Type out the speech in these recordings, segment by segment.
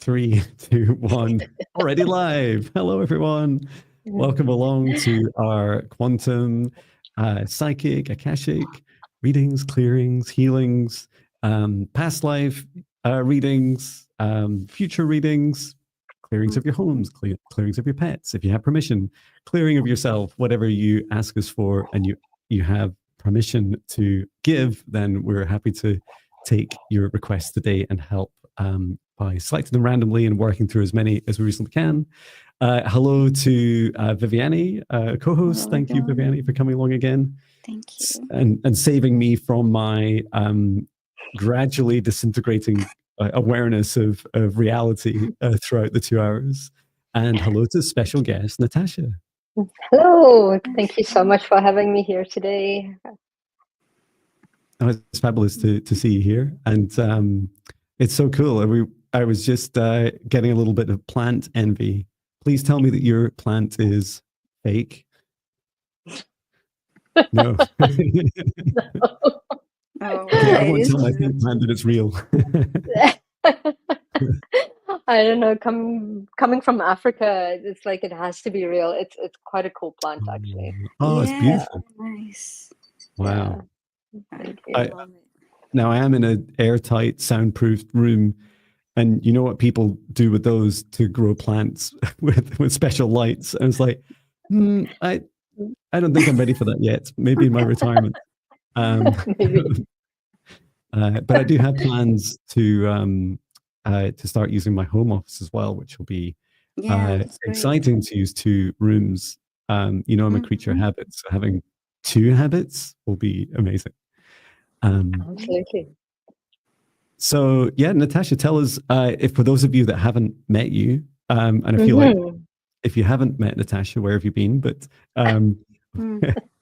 3, 2, 1. Already live. Hello, everyone. Welcome along to our quantum, psychic, Akashic readings, clearings, healings, past life readings, future readings, clearings of your homes, clearings of your pets, if you have permission, clearing of yourself, whatever you ask us for, and you have permission to give, then we're happy to take your requests today and help by selecting them randomly and working through as many as we recently can. Hello to Viviane, co-host. Thank you, Viviane, for coming along again. Thank you. And saving me from my gradually disintegrating awareness of reality throughout the 2 hours. And hello to special guest, Natasha. Hello, thank you so much for having me here today. Oh, it's fabulous to see you here. And it's so cool. I was just getting a little bit of plant envy. Please tell me that your plant is fake. No. Oh, Okay, I won't tell my fake plant that it's real. I don't know. Coming from Africa, it's like it has to be real. It's quite a cool plant, actually. Oh, it's beautiful. Nice. Wow. Yeah. Thank you. Now I am in an airtight, soundproofed room, and you know what people do with those to grow plants with special lights. And it's like, I don't think I'm ready for that yet. Maybe in my retirement. Maybe. But I do have plans to start using my home office as well, which will be exciting to use 2 rooms. I'm a creature of habits, so having 2 habits will be amazing. Absolutely. So yeah, Natasha, tell us, if for those of you that haven't met you, and I feel like if you haven't met Natasha, where have you been? But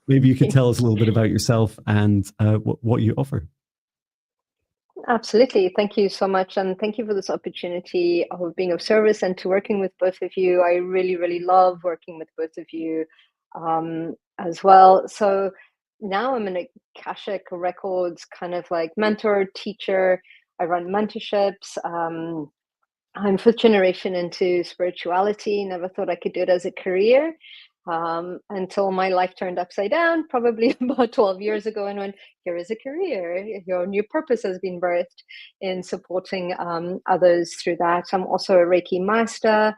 maybe you could tell us a little bit about yourself and what you offer. Absolutely. Thank you so much. And thank you for this opportunity of being of service and to working with both of you. I really, really love working with both of you as well. So now I'm an Akashic Records kind of like mentor, teacher. I run mentorships. I'm 5th generation into spirituality. Never thought I could do it as a career until my life turned upside down, probably about 12 years ago, and went, here is a career. Your new purpose has been birthed in supporting others through that. I'm also a Reiki master,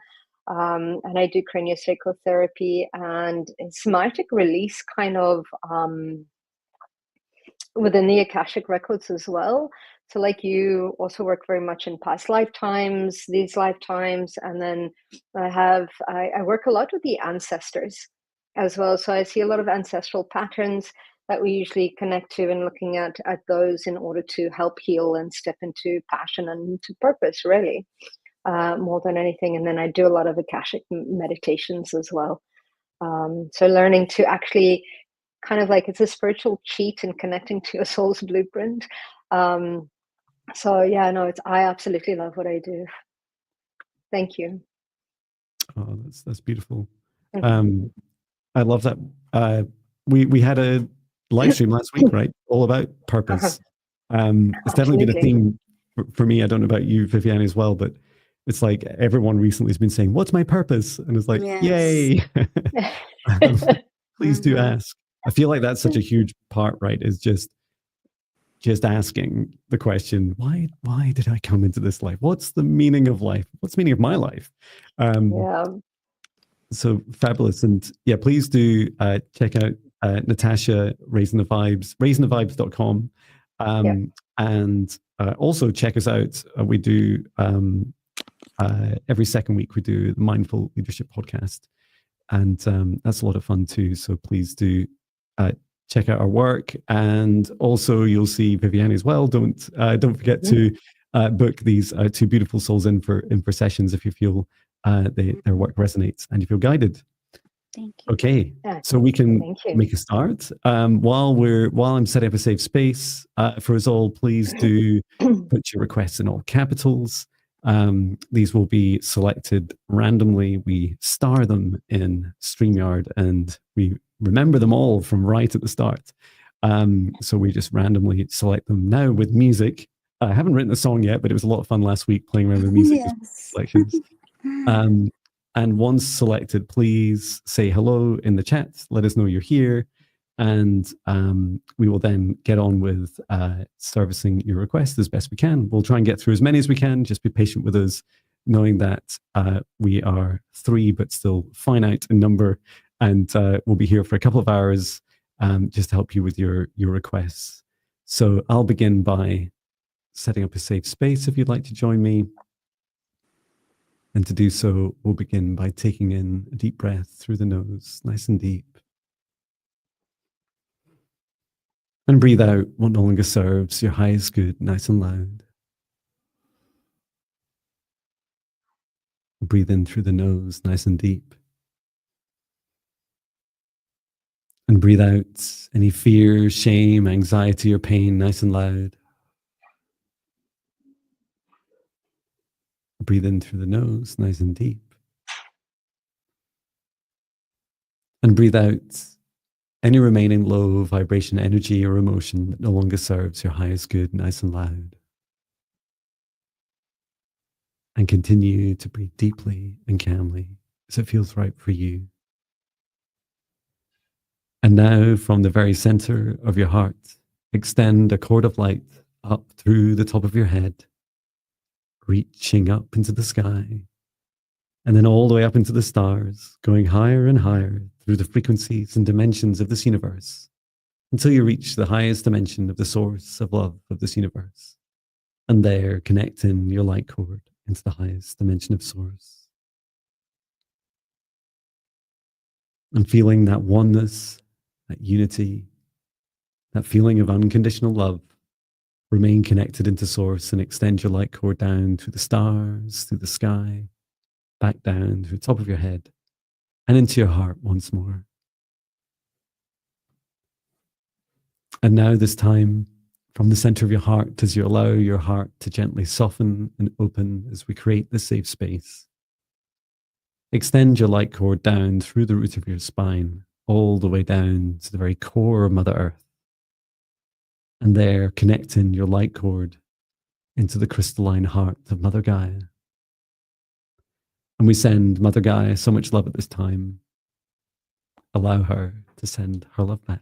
and I do craniosacral therapy and somatic release kind of within the Akashic Records as well. So like you also work very much in past lifetimes, these lifetimes, and then I work a lot with the ancestors as well. So I see a lot of ancestral patterns that we usually connect to and looking at those in order to help heal and step into passion and to purpose, really, more than anything. And then I do a lot of Akashic meditations as well. So learning to actually kind of like, it's a spiritual cheat in connecting to your soul's blueprint. So yeah, no, I absolutely love what I do. Thank you. Oh, that's beautiful. I love that. We had a live stream last week, right? All about purpose. It's definitely been a theme for me. I don't know about you, Viviane, as well, but it's like everyone recently has been saying, "What's my purpose?" And it's like, yay! Please do ask. I feel like that's such a huge part, right? Is just asking the question, why did I come into this life? What's the meaning of life? What's the meaning of my life? So fabulous. And yeah, please do check out Natasha, Raising the Vibes, raisingthevibes.com. And also check us out. We do every second week, we do the Mindful Leadership podcast. And that's a lot of fun too. So please do check out our work, and also you'll see Viviane as well. Don't forget to book these 2 beautiful souls in for sessions if you feel their work resonates and you feel guided. Thank you. Okay, so we can make a start. While I'm setting up a safe space for us all, please do put your requests in all capitals. These will be selected randomly. We star them in StreamYard, and we remember them all from right at the start. So we just randomly select them now with music I haven't written a song yet, but it was a lot of fun last week playing around with music Yes. selections. And once selected, please say hello in the chat. Let us know you're here. And we will then get on with servicing your request as best we can. We'll try and get through as many as we can. Just be patient with us, knowing that we are 3, but still finite in number. And we'll be here for a couple of hours just to help you with your requests. So I'll begin by setting up a safe space if you'd like to join me. And to do so, we'll begin by taking in a deep breath through the nose, nice and deep. And breathe out what no longer serves your highest good, nice and loud. Breathe in through the nose, nice and deep. And breathe out any fear, shame, anxiety, or pain, nice and loud. Breathe in through the nose, nice and deep. And breathe out any remaining low vibration energy or emotion that no longer serves your highest good, nice and loud. And continue to breathe deeply and calmly as it feels right for you. And now, from the very center of your heart, extend a cord of light up through the top of your head, reaching up into the sky, and then all the way up into the stars, going higher and higher through the frequencies and dimensions of this universe, until you reach the highest dimension of the source of love of this universe. And there, connecting your light cord into the highest dimension of source. And feeling that oneness, that unity, that feeling of unconditional love, remain connected into source and extend your light cord down through the stars, through the sky, back down through the top of your head, and into your heart once more. And now this time, from the center of your heart, as you allow your heart to gently soften and open as we create this safe space, extend your light cord down through the root of your spine, all the way down to the very core of Mother Earth. And there, connecting your light cord into the crystalline heart of Mother Gaia. And we send Mother Gaia so much love at this time. Allow her to send her love back.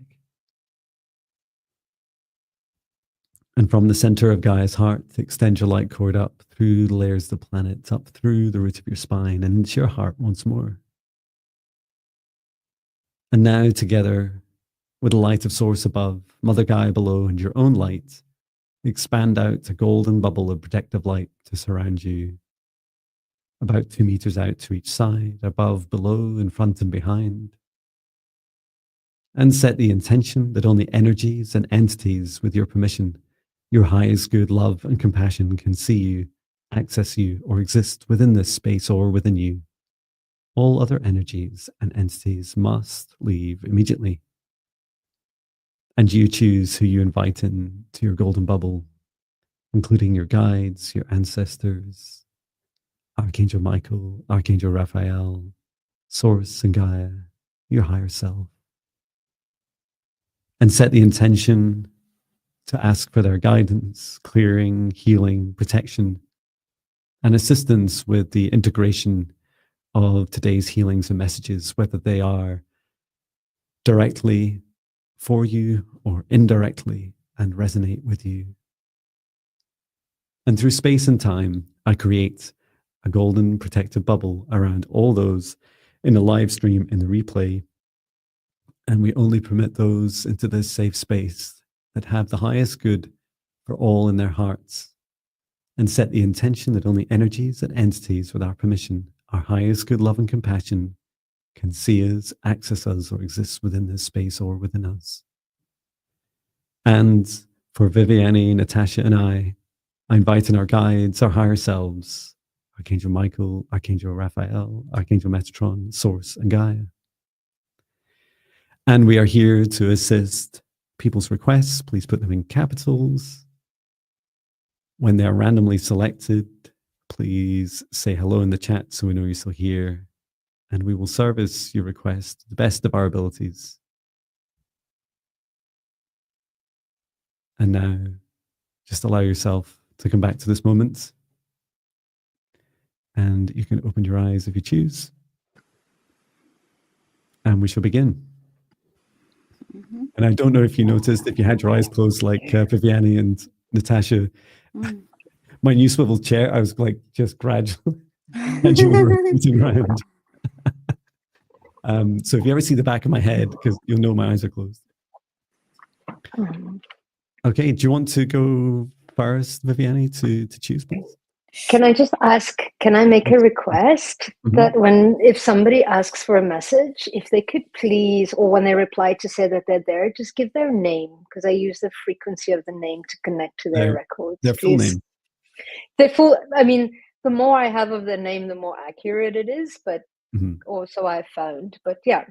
And from the center of Gaia's heart, extend your light cord up through the layers of the planet, up through the root of your spine and into your heart once more. And now together, with the light of source above, Mother Gaia below, and your own light, expand out a golden bubble of protective light to surround you, about 2 meters out to each side, above, below, in front and behind. And set the intention that only energies and entities with your permission, your highest good love and compassion can see you, access you, or exist within this space or within you. All other energies and entities must leave immediately. And you choose who you invite in to your golden bubble, including your guides, your ancestors, Archangel Michael, Archangel Raphael, Source and Gaia, your higher self. And set the intention to ask for their guidance, clearing, healing, protection, and assistance with the integration of today's healings and messages, whether they are directly for you or indirectly and resonate with you. And through space and time, I create a golden protective bubble around all those in the live stream, in the replay. And we only permit those into this safe space that have the highest good for all in their hearts, and set the intention that only energies and entities with our permission, our highest good love and compassion, can see us, access us, or exist within this space or within us. And for Viviane, Natasha, and I invite in our guides, our higher selves, Archangel Michael, Archangel Raphael, Archangel Metatron, Source, and Gaia. And we are here to assist people's requests. Please put them in capitals. When they are randomly selected, please say hello in the chat so we know you're still here. And we will service your request to the best of our abilities. And now, just allow yourself to come back to this moment. And you can open your eyes if you choose. And we shall begin. Mm-hmm. And I don't know if you noticed, if you had your eyes closed like Viviane and Natasha, my new swivel chair, I was like just gradually rotating around. So if you ever see the back of my head, because you'll know my eyes are closed. Okay, do you want to go first, Viviane, to choose, please? Can I just ask, can I make a request that if somebody asks for a message, if they could please, or when they reply to say that they're there, just give their name, because I use the frequency of the name to connect to their records. Their full name. Their full, I mean, the more I have of the name, the more accurate it is, but also I've found. But yeah,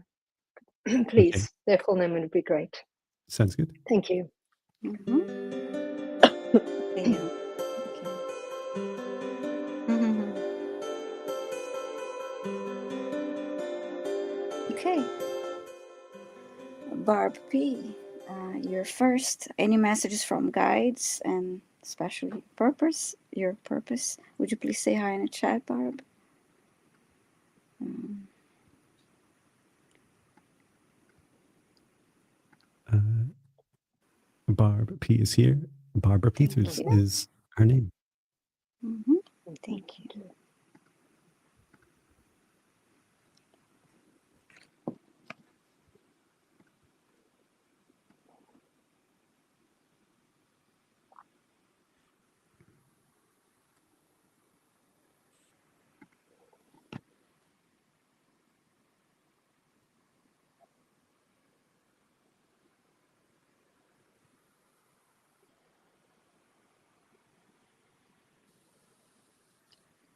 please, their full name would be great. Sounds good. Thank you. Okay. Barb P, you're first. Any messages from guides and especially purpose? Your purpose? Would you please say hi in the chat, Barb? Barb P is here. Barbara Peters is her name. Thank you.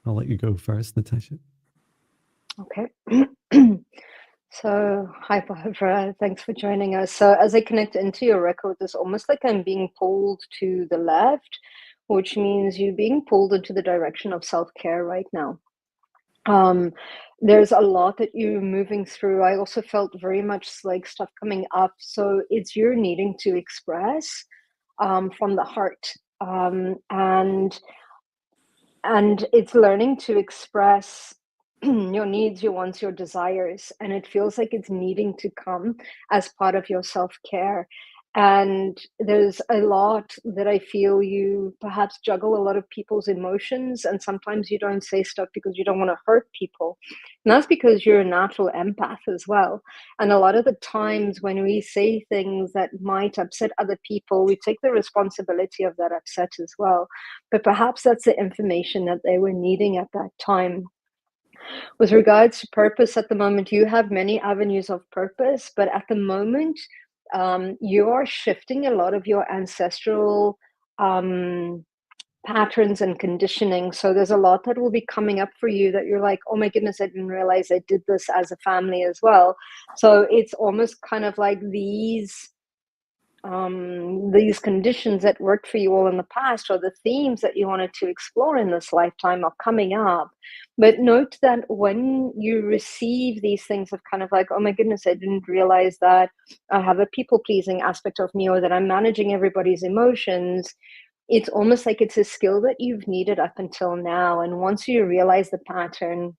I'll let you go first, Natasha. Okay. So, hi, Barbara. Thanks for joining us. So, as I connect into your record, it's almost like I'm being pulled to the left, which means you're being pulled into the direction of self-care right now. There's a lot that you're moving through. I also felt very much like stuff coming up. So, it's you're needing to express from the heart. And it's learning to express your needs, your wants, your desires, and it feels like it's needing to come as part of your self-care. And there's a lot that I feel you perhaps juggle a lot of people's emotions, and sometimes you don't say stuff because you don't want to hurt people, and that's because you're a natural empath as well. And a lot of the times when we say things that might upset other people, we take the responsibility of that upset as well. But perhaps that's the information that they were needing at that time. With regards to purpose, at the moment, you have many avenues of purpose, but at the moment, you are shifting a lot of your ancestral patterns and conditioning. So there's a lot that will be coming up for you that you're like, oh my goodness, I didn't realize I did this as a family as well. So it's almost kind of like these conditions that worked for you all in the past, or the themes that you wanted to explore in this lifetime, are coming up. But note that when you receive these things of kind of like, oh my goodness, I didn't realize that I have a people-pleasing aspect of me, or that I'm managing everybody's emotions, it's almost like it's a skill that you've needed up until now. And once you realize the pattern,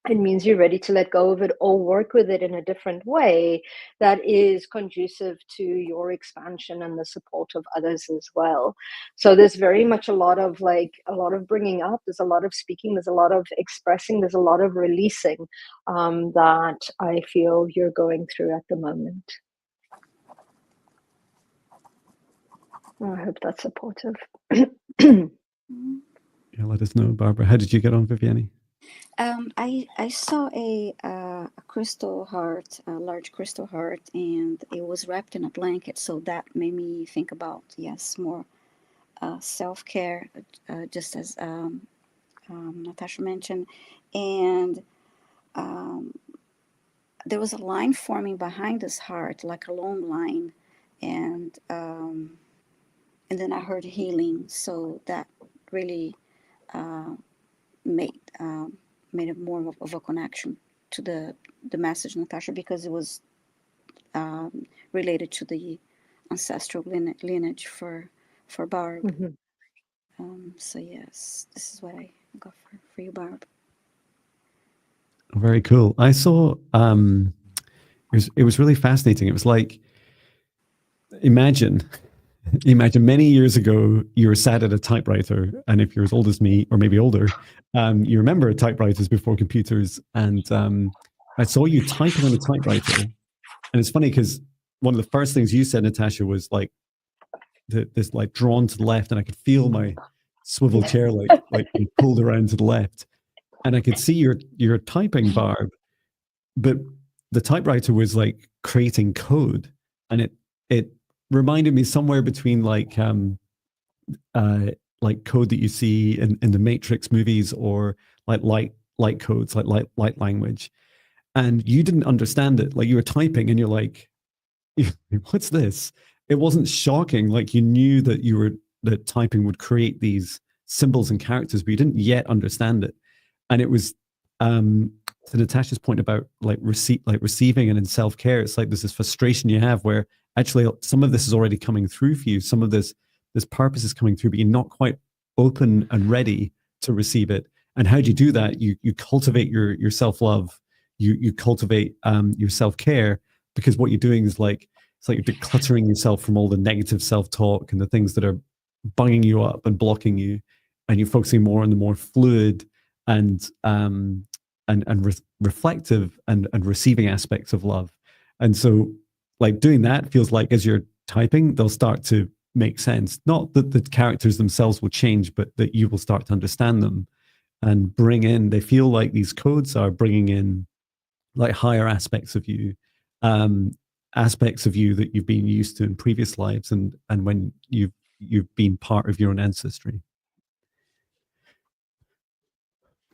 it means you're ready to let go of it or work with it in a different way that is conducive to your expansion and the support of others as well. So there's very much a lot of bringing up, there's a lot of speaking, there's a lot of expressing, there's a lot of releasing that I feel you're going through at the moment. I hope that's supportive. Yeah, let us know, Barbara. How did you get on, Viviane? I saw a crystal heart, a large crystal heart, and it was wrapped in a blanket. So that made me think about, more self-care, just as Natasha mentioned. And there was a line forming behind this heart, like a long line. And then I heard healing. So that really made it more of a connection to the message, Natasha, because it was related to the ancestral lineage for Barb. So yes, this is what I got for you, Barb. Very cool. I saw it was really fascinating. It was like, imagine many years ago you were sat at a typewriter, and if you're as old as me or maybe older, you remember typewriters before computers, and I saw you typing on a typewriter. And it's funny because one of the first things you said, Natasha, was like this like drawn to the left, and I could feel my swivel chair like being pulled around to the left, and I could see your typing, Barb, but the typewriter was like creating code, and it reminded me somewhere between like code that you see in the Matrix movies, or like light codes, like light language, and you didn't understand it. Like you were typing and you're like, what's this? It wasn't shocking. Like you knew that typing would create these symbols and characters, but you didn't yet understand it. And it was to Natasha's point about receiving and in self-care, it's like there's this frustration you have where actually some of this is already coming through for you. Some of this purpose is coming through, but you're not quite open and ready to receive it. And how do you do that? You cultivate your self-love. You cultivate your self-care, because what you're doing is like, it's like you're decluttering yourself from all the negative self-talk and the things that are bunging you up and blocking you, and you're focusing more on the more fluid and reflective and receiving aspects of love. And so like doing that feels like as you're typing, they'll start to make sense. Not that the characters themselves will change, but that you will start to understand them and bring in, they feel like these codes are bringing in like higher aspects of you, aspects of you that you've been used to in previous lives, and when you've been part of your own ancestry.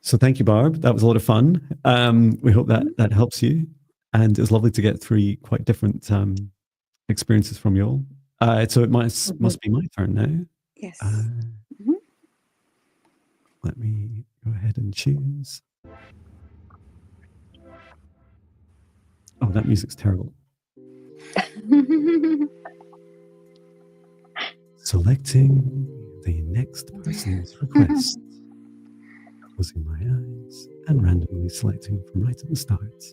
So thank you, Barb. That was a lot of fun. We hope that helps you. And it was lovely to get 3 quite different experiences from you all. So it must be my turn now. Yes. Let me go ahead and choose. Oh, that music's terrible. Selecting the next person's request. Closing my eyes and randomly selecting from right at the start.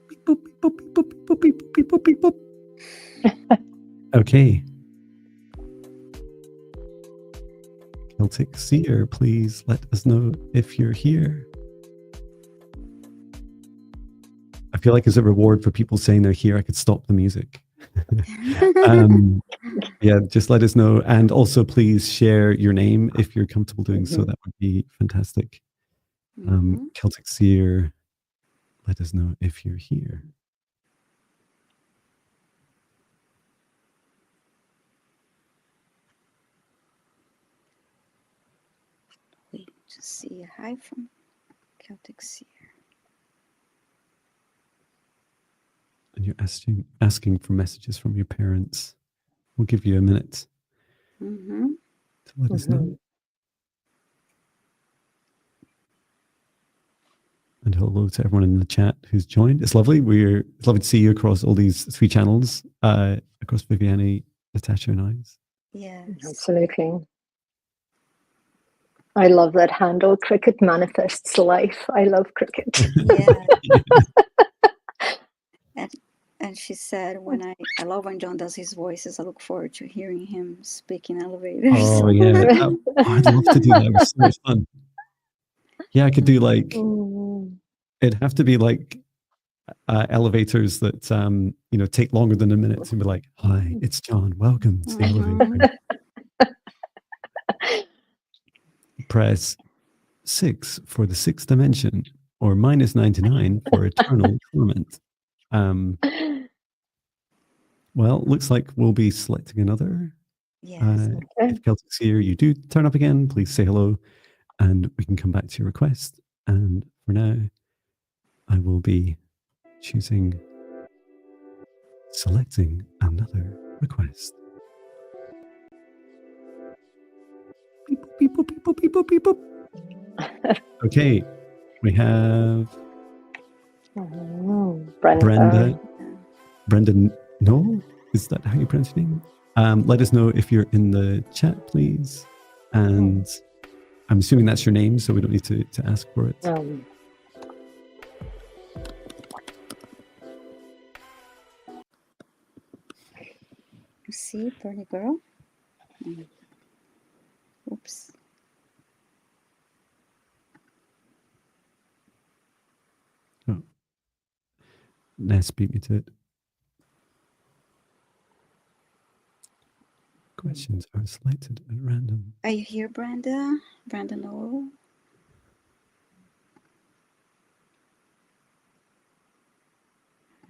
Beep, boop, beep, boop, beep, boop, beep, boop, beep, boop, beep, boop, beep, boop. Okay. Celtic Seer, please let us know if you're here. I feel like as a reward for people saying they're here, I could stop the music. Yeah, just let us know. And also please share your name if you're comfortable doing so. That would be fantastic. Celtic Seer, let us know if you're here. Wait to see a hi from Celtic Seer. And you're asking for messages from your parents. We'll give you a minute to let us know. And hello to everyone in the chat who's joined. It's lovely. It's lovely to see you across all these 3 channels, across Viviane, Natasha, and I's. Yes. Absolutely. I love that handle. Cricket manifests life. I love cricket. Yeah. And she said, I love when John does his voices. I look forward to hearing him speak in elevators. Oh, yeah. I'd love to do that. It was so much fun. Yeah, I could do like, it'd have to be like elevators that, take longer than a minute to be like, hi, it's John. Welcome to the elevator. Press 6 for the 6th dimension, or -99 for eternal torment. Well, looks like we'll be selecting another. Yes. If Celtic's here, you do turn up again, please say hello and we can come back to your request. And for now, I will be selecting another request. Beep, beep, boop, beep, boop, beep, boop, beep, boop. Okay, we have Brenda. No? Is that how you pronounce your name? Let us know if you're in the chat, please. And I'm assuming that's your name, so we don't need to ask for it. See, pretty girl. Oops. Oh. Ness beat me to it. Questions are selected at random. Are you here, Brenda? Brenda Noel?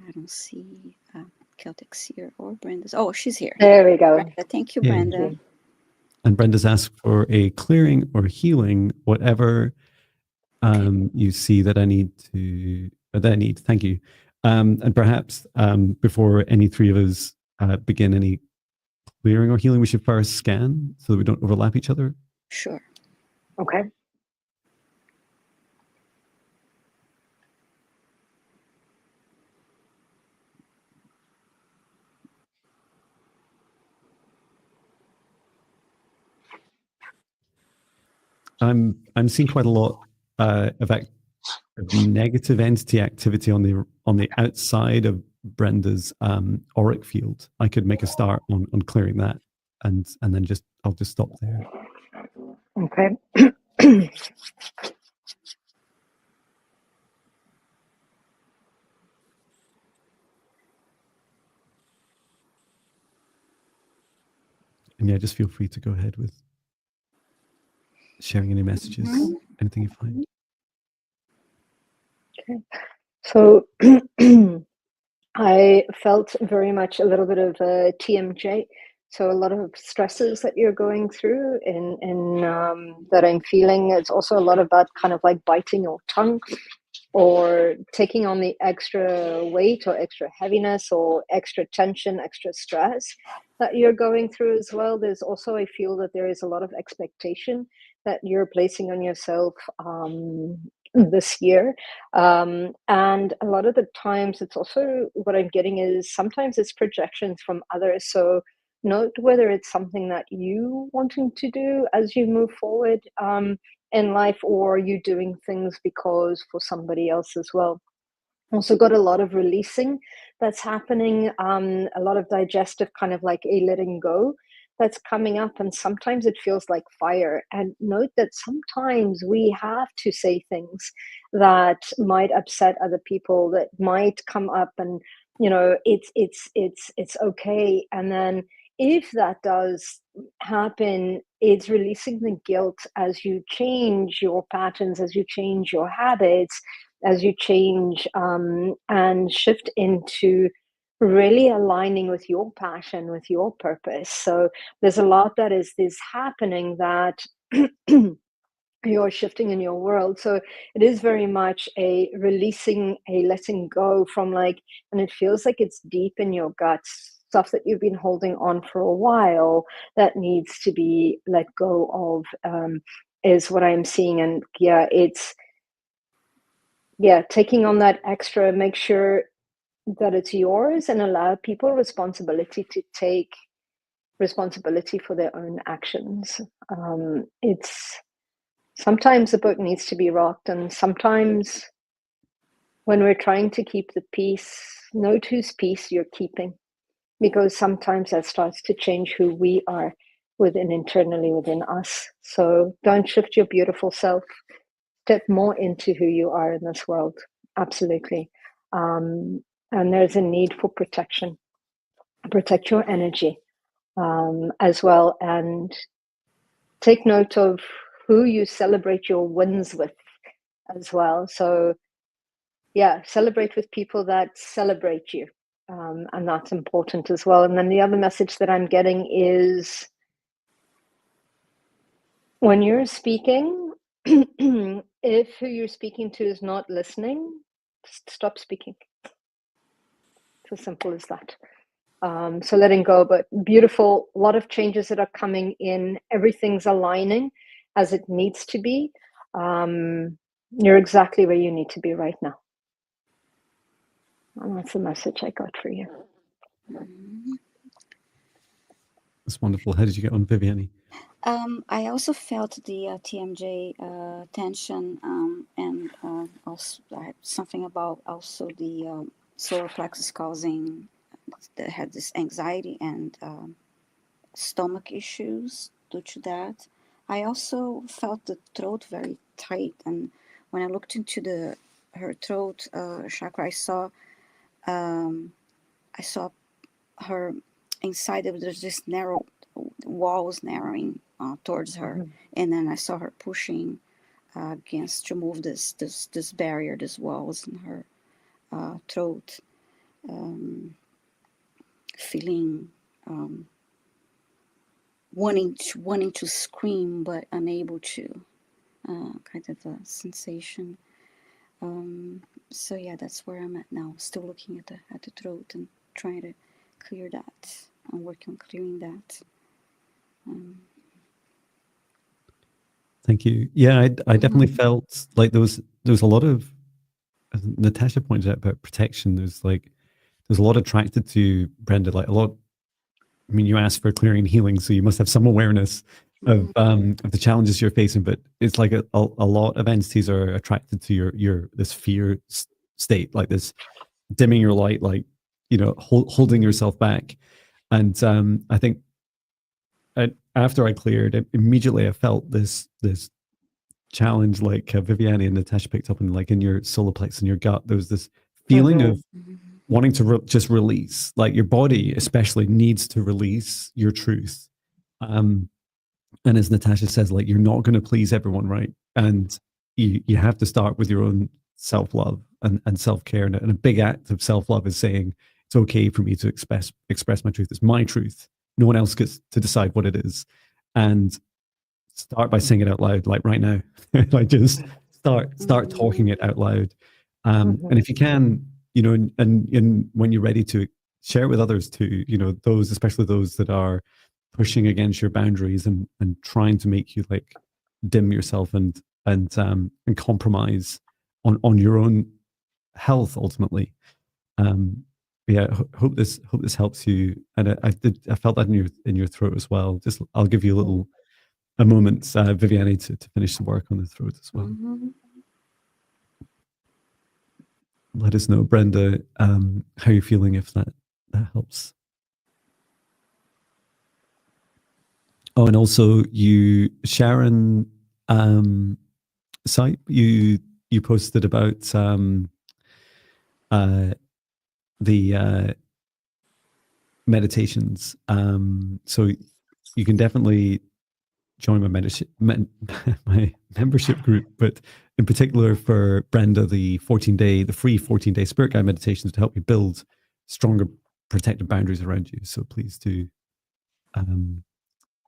I don't see Celtic Seer or Brenda's. Oh, she's here. There we go. Brenda, thank you, Yeah. Brenda. And Brenda's asked for a clearing or healing, whatever you see that I need to, thank you. And perhaps before any three of us begin any clearing or healing, we should first scan so that we don't overlap each other. Sure. Okay. I'm seeing quite a lot of negative entity activity on the outside of Brenda's auric field. I could make a start on clearing that, and then I'll just stop there. Okay. And yeah, just feel free to go ahead with sharing any messages, anything you find. Okay. So I felt very much a little bit of TMJ. So a lot of stresses that you're going through in that I'm feeling. It's also a lot about kind of like biting your tongue or taking on the extra weight or extra heaviness or extra tension, extra stress that you're going through as well. There's also, I feel that there is a lot of expectation that you're placing on yourself this year. And a lot of the times it's also what I'm getting is sometimes it's projections from others. So note whether it's something that you wanting to do as you move forward in life, or you doing things because for somebody else as well. Also got a lot of releasing that's happening, a lot of digestive kind of like a letting go that's coming up, and sometimes it feels like fire. And note that sometimes we have to say things that might upset other people, that might come up, and you know it's okay. And then if that does happen, it's releasing the guilt as you change your patterns, as you change your habits, as you change and shift into really aligning with your passion, with your purpose. So there's a lot that is happening that you're shifting in your world. So it is very much a releasing, a letting go from like, and it feels like it's deep in your guts, stuff that you've been holding on for a while that needs to be let go of, is what I'm seeing. And yeah, it's taking on that extra, make sure that it's yours and allow people responsibility to take responsibility for their own actions. It's sometimes the boat needs to be rocked, and sometimes when we're trying to keep the peace, note whose peace you're keeping, because sometimes that starts to change who we are internally within us. So don't shift your beautiful self. Step more into who you are in this world. Absolutely. And there's a need for protection. Protect your energy as well, and take note of who you celebrate your wins with as well. So yeah, celebrate with people that celebrate you, and that's important as well. And then the other message that I'm getting is when you're speaking, if who you're speaking to is not listening, stop speaking. It's as simple as that. So letting go, but beautiful, a lot of changes that are coming in. Everything's aligning as it needs to be. You're exactly where you need to be right now. And that's the message I got for you. That's wonderful. How did you get on, Viviane? I also felt the TMJ tension, and also something about also the solar plexus causing that had this anxiety and stomach issues due to that. I also felt the throat very tight, and when I looked into the her throat chakra, um, I saw her inside. There's this narrow walls narrowing towards her, and then I saw her pushing against to move this barrier, this walls in her throat, um, feeling. Wanting to scream but unable to, kind of a sensation. So yeah, that's where I'm at now. Still looking at the throat and trying to clear that. I'm working on clearing that. Thank you. Yeah, I definitely felt like there was a lot of, as Natasha pointed out about protection. There's a lot attracted to Brenda. Like a lot. I mean, you asked for clearing and healing, so you must have some awareness of the challenges you're facing. But it's like a lot of entities are attracted to your this fear state, like this dimming your light, like holding yourself back. And I think after I cleared it, immediately I felt this challenge, like Viviane and Natasha picked up on, like in your solar plex in your gut. There was this feeling of wanting to just release, like your body especially needs to release your truth. And as Natasha says, like you're not going to please everyone, right? And you have to start with your own self-love and self-care. And a big act of self-love is saying it's okay for me to express my truth. It's my truth. No one else gets to decide what it is. And start by saying it out loud, like right now. Like just start talking it out loud. And if you can, and when you're ready to share it with others too, those, especially those that are pushing against your boundaries and trying to make you like dim yourself and compromise on your own health ultimately. Yeah, hope this helps you. And I felt that in your throat as well. Just I'll give you a moment, Viviane, to finish the work on the throat as well. Let us know, Brenda, how you're feeling, if that helps. Oh, and also you, Sharon, site you posted about the meditations. So you can definitely join my membership group, but in particular for Brenda, the free 14-day spirit guide meditations to help you build stronger protective boundaries around you. So please do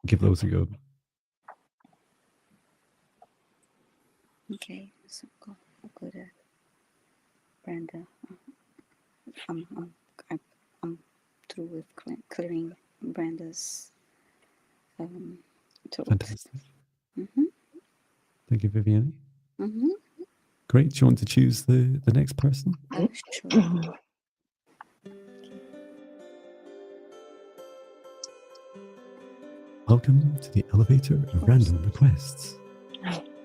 give those a go. Okay, so go to Brenda. I'm through with clearing Brenda's throat. Fantastic. Thank you, Viviane. Great. Do you want to choose the next person? Sure. Welcome to the elevator of random requests.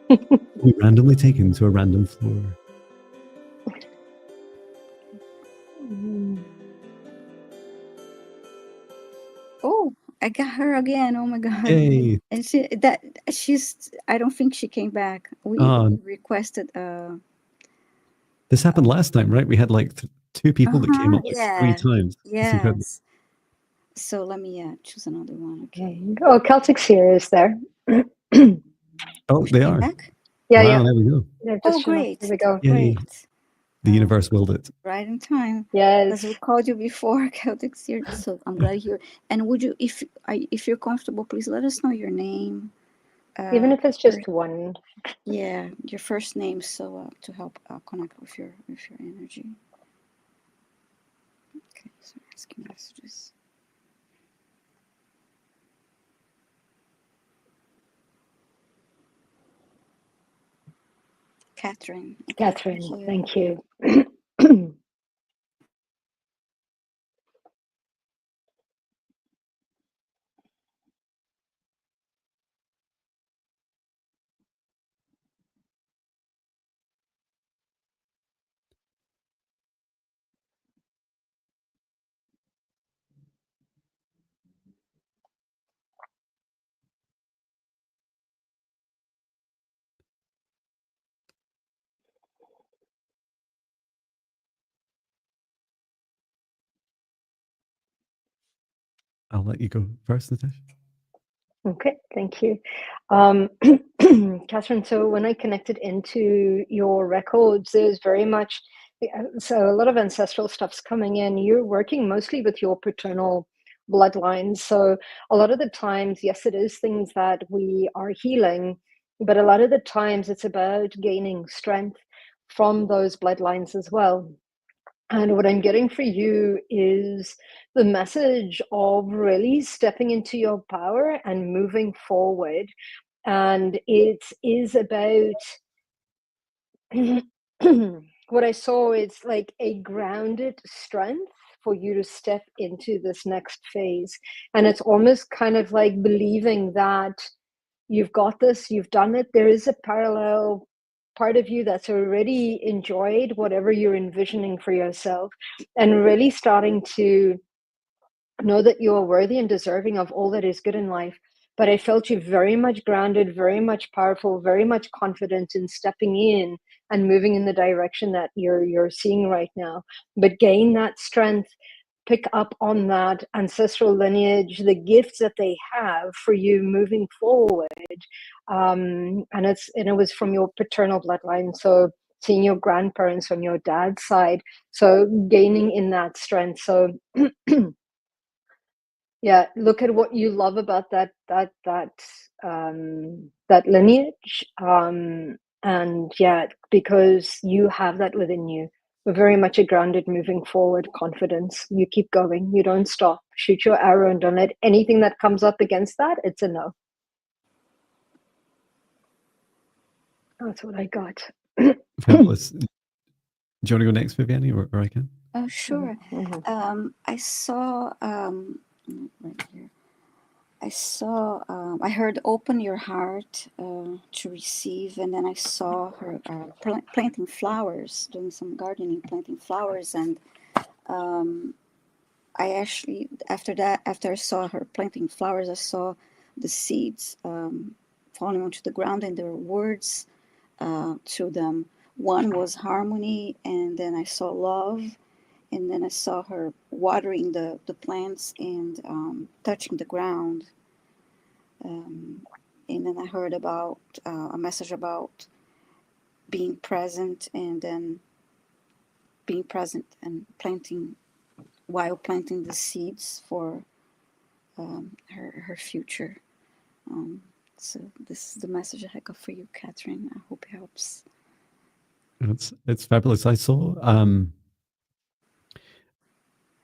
Be randomly taken to a random floor. Oh, I got her again. Oh my God. Yay. And I don't think she came back. We requested this happened last time, right? We had like two people that came up like 3 times. Yes. So let me choose another one. Okay. Oh, Celtic Seer is there. Oh, they are. Back? Yeah, wow, yeah. There we go. Oh, great. There we go. Yay. Great. The universe willed it. Right in time. Yes. As we called you before, Celtic Seer. So I'm glad you're. And would you, if you're comfortable, please let us know your name. Even if it's just one. Yeah, your first name, so to help connect with your energy. Okay, so asking messages. Catherine. Okay, Catherine, thank you. I'll let you go first, Natasha. Okay, thank you. Catherine, so when I connected into your records, there's very much, so a lot of ancestral stuff's coming in. You're working mostly with your paternal bloodlines. So a lot of the times, yes, it is things that we are healing, but a lot of the times it's about gaining strength from those bloodlines as well. And what I'm getting for you is the message of really stepping into your power and moving forward. And it is about what I saw is like a grounded strength for you to step into this next phase. And it's almost kind of like believing that you've got this, you've done it. There is a parallel part of you that's already enjoyed whatever you're envisioning for yourself, and really starting to know that you are worthy and deserving of all that is good in life. But I felt you very much grounded, very much powerful, very much confident in stepping in and moving in the direction that you're seeing right now. But gain that strength, pick up on that ancestral lineage, the gifts that they have for you moving forward. And it was from your paternal bloodline. So seeing your grandparents on your dad's side, so gaining in that strength. So yeah, look at what you love about that lineage, and yeah, because you have that within you. We're very much a grounded, moving forward confidence. You keep going. You don't stop. Shoot your arrow and don't let anything that comes up against that. It's a no. That's what I got. Fabulous. Do you want to go next, Viviane, or I can? Oh, sure. Mm-hmm. I saw right here. I heard "open your heart to receive," and then I saw her planting flowers, doing some gardening, planting flowers, and I actually after I saw her planting flowers, I saw the seeds falling onto the ground, and there were words to them. One was harmony, and then I saw love, and then I saw her watering the plants and touching the ground. And then I heard about a message about being present, and then being present and planting while planting the seeds for her future. So this is the message I got for you, Catherine. I hope it helps. It's fabulous. I saw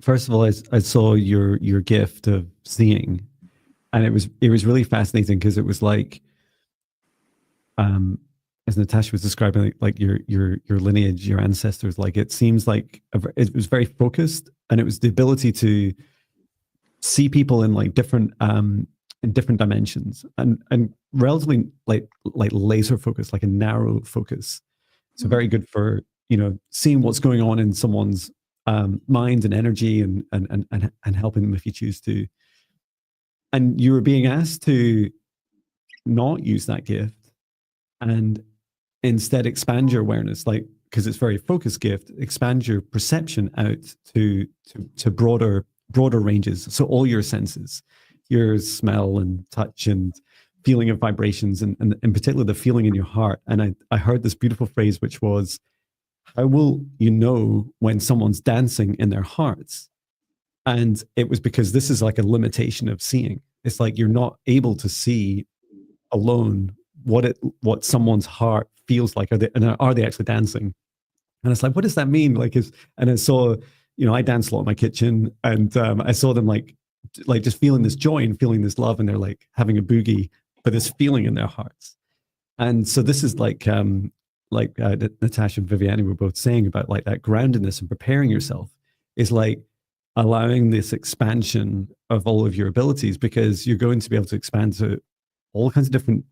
first of all, I saw your gift of seeing, and it was really fascinating because it was like, as Natasha was describing, like your lineage, your ancestors. Like it seems like it was very focused, and it was the ability to see people in like different in different dimensions, and relatively like laser focus, like a narrow focus. So very good for seeing what's going on in someone's mind and energy, and helping them if you choose to. And you were being asked to not use that gift and instead expand your awareness, like, because it's very focused gift, expand your perception out to broader ranges. So all your senses, your smell and touch and feeling of vibrations, and in particular the feeling in your heart. And I heard this beautiful phrase, which was, how will you know when someone's dancing in their hearts? And it was because this is like a limitation of seeing. It's like you're not able to see alone what someone's heart feels like. Are they actually dancing? And it's like, what does that mean? And I saw, I dance a lot in my kitchen, and I saw them like just feeling this joy and feeling this love, and they're like having a boogie, but this feeling in their hearts. And so this is like Natasha and Viviane were both saying about like that groundedness and preparing yourself is like allowing this expansion of all of your abilities, because you're going to be able to expand to all kinds of different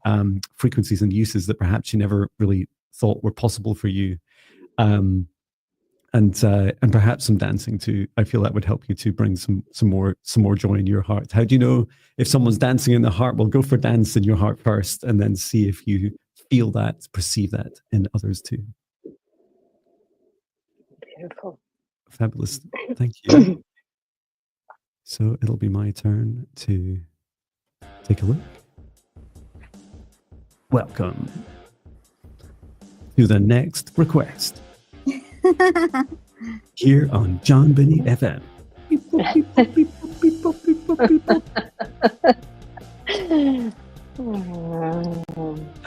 frequencies and uses that perhaps you never really thought were possible for you. And perhaps some dancing too. I feel that would help you to bring some more joy in your heart. How do you know if someone's dancing in the heart? Well, go for dance in your heart first, and then see if you feel that, perceive that in others too. Beautiful. Fabulous. Thank you. So it'll be my turn to take a look. Welcome to the next request here on John Binnie FM.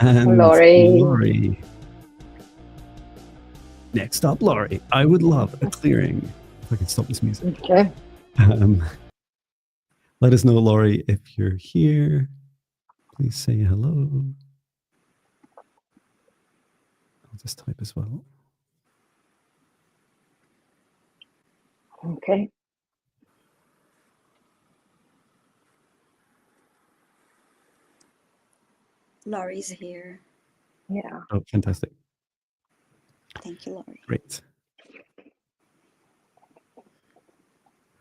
And Laurie. Next up, Laurie. I would love a clearing. If I can stop this music. Okay. Let us know, Laurie, if you're here. Please say hello. I'll just type as well. Okay. Laurie's here. Yeah. Oh, fantastic. Thank you, Laurie. Great.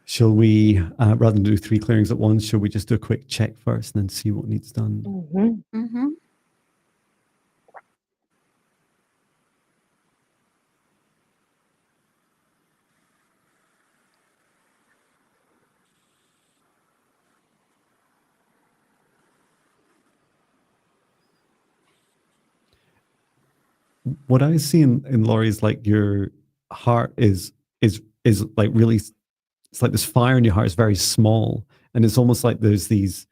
Shall we, rather than do 3 clearings at once, shall we just do a quick check first and then see what needs done? Mm-hmm. Mm-hmm. What I see in Laurie's, like, your heart is like really, it's like this fire in your heart is very small, and it's almost like there's these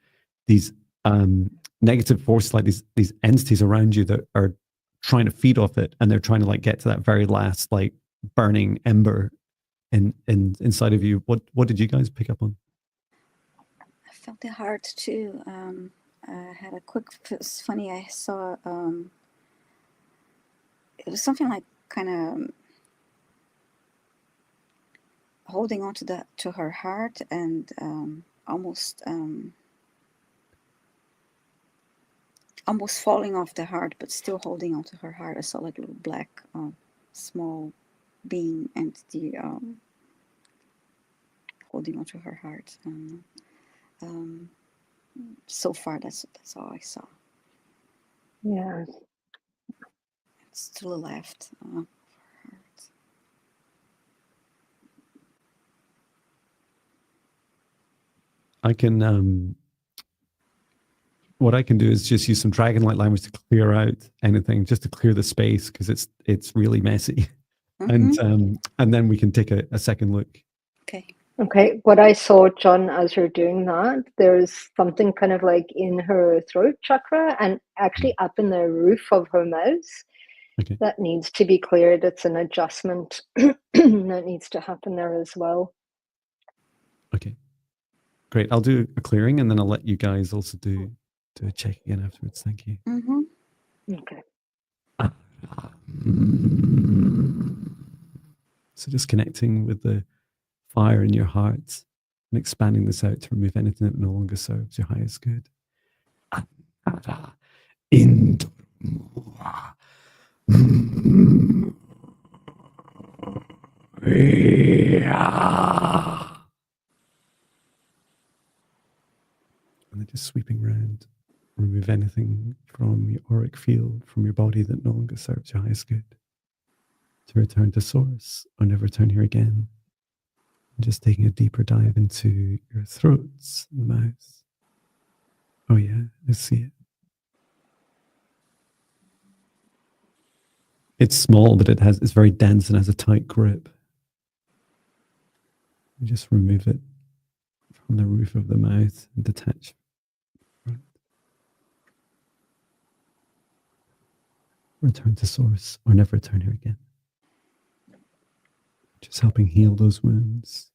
negative forces, like these entities around you that are trying to feed off it, and they're trying to like get to that very last like burning ember inside of you. What did you guys pick up on? I felt the heart too. I had a quick. It's funny. I saw. It was something like kind of holding on to her heart and almost falling off the heart, but still holding on to her heart. I saw like a little black small being entity holding on to her heart. So far, that's all I saw. Yeah. It's to the left of her heart. I can what I can do is just use some dragon-like language to clear out anything, just to clear the space, because it's really messy. Mm-hmm. And then we can take a second look. Okay. Okay. What I saw, John, as you're doing that, there's something kind of like in her throat chakra and actually up in the roof of her mouth. Okay. That needs to be cleared. It's an adjustment that needs to happen there as well. Okay. Great. I'll do a clearing, and then I'll let you guys also do a check again afterwards. Thank you. Mm-hmm. Okay. So just connecting with the fire in your heart and expanding this out to remove anything that no longer serves your highest good. And then just sweeping around, remove anything from your auric field, from your body that no longer serves your highest good. To return to source or never return here again. And just taking a deeper dive into your throats and mouths. Oh yeah, I see it. It's small, but it's very dense and has a tight grip. You just remove it from the roof of the mouth and detach. Right. Return to source or never return here again. Just helping heal those wounds.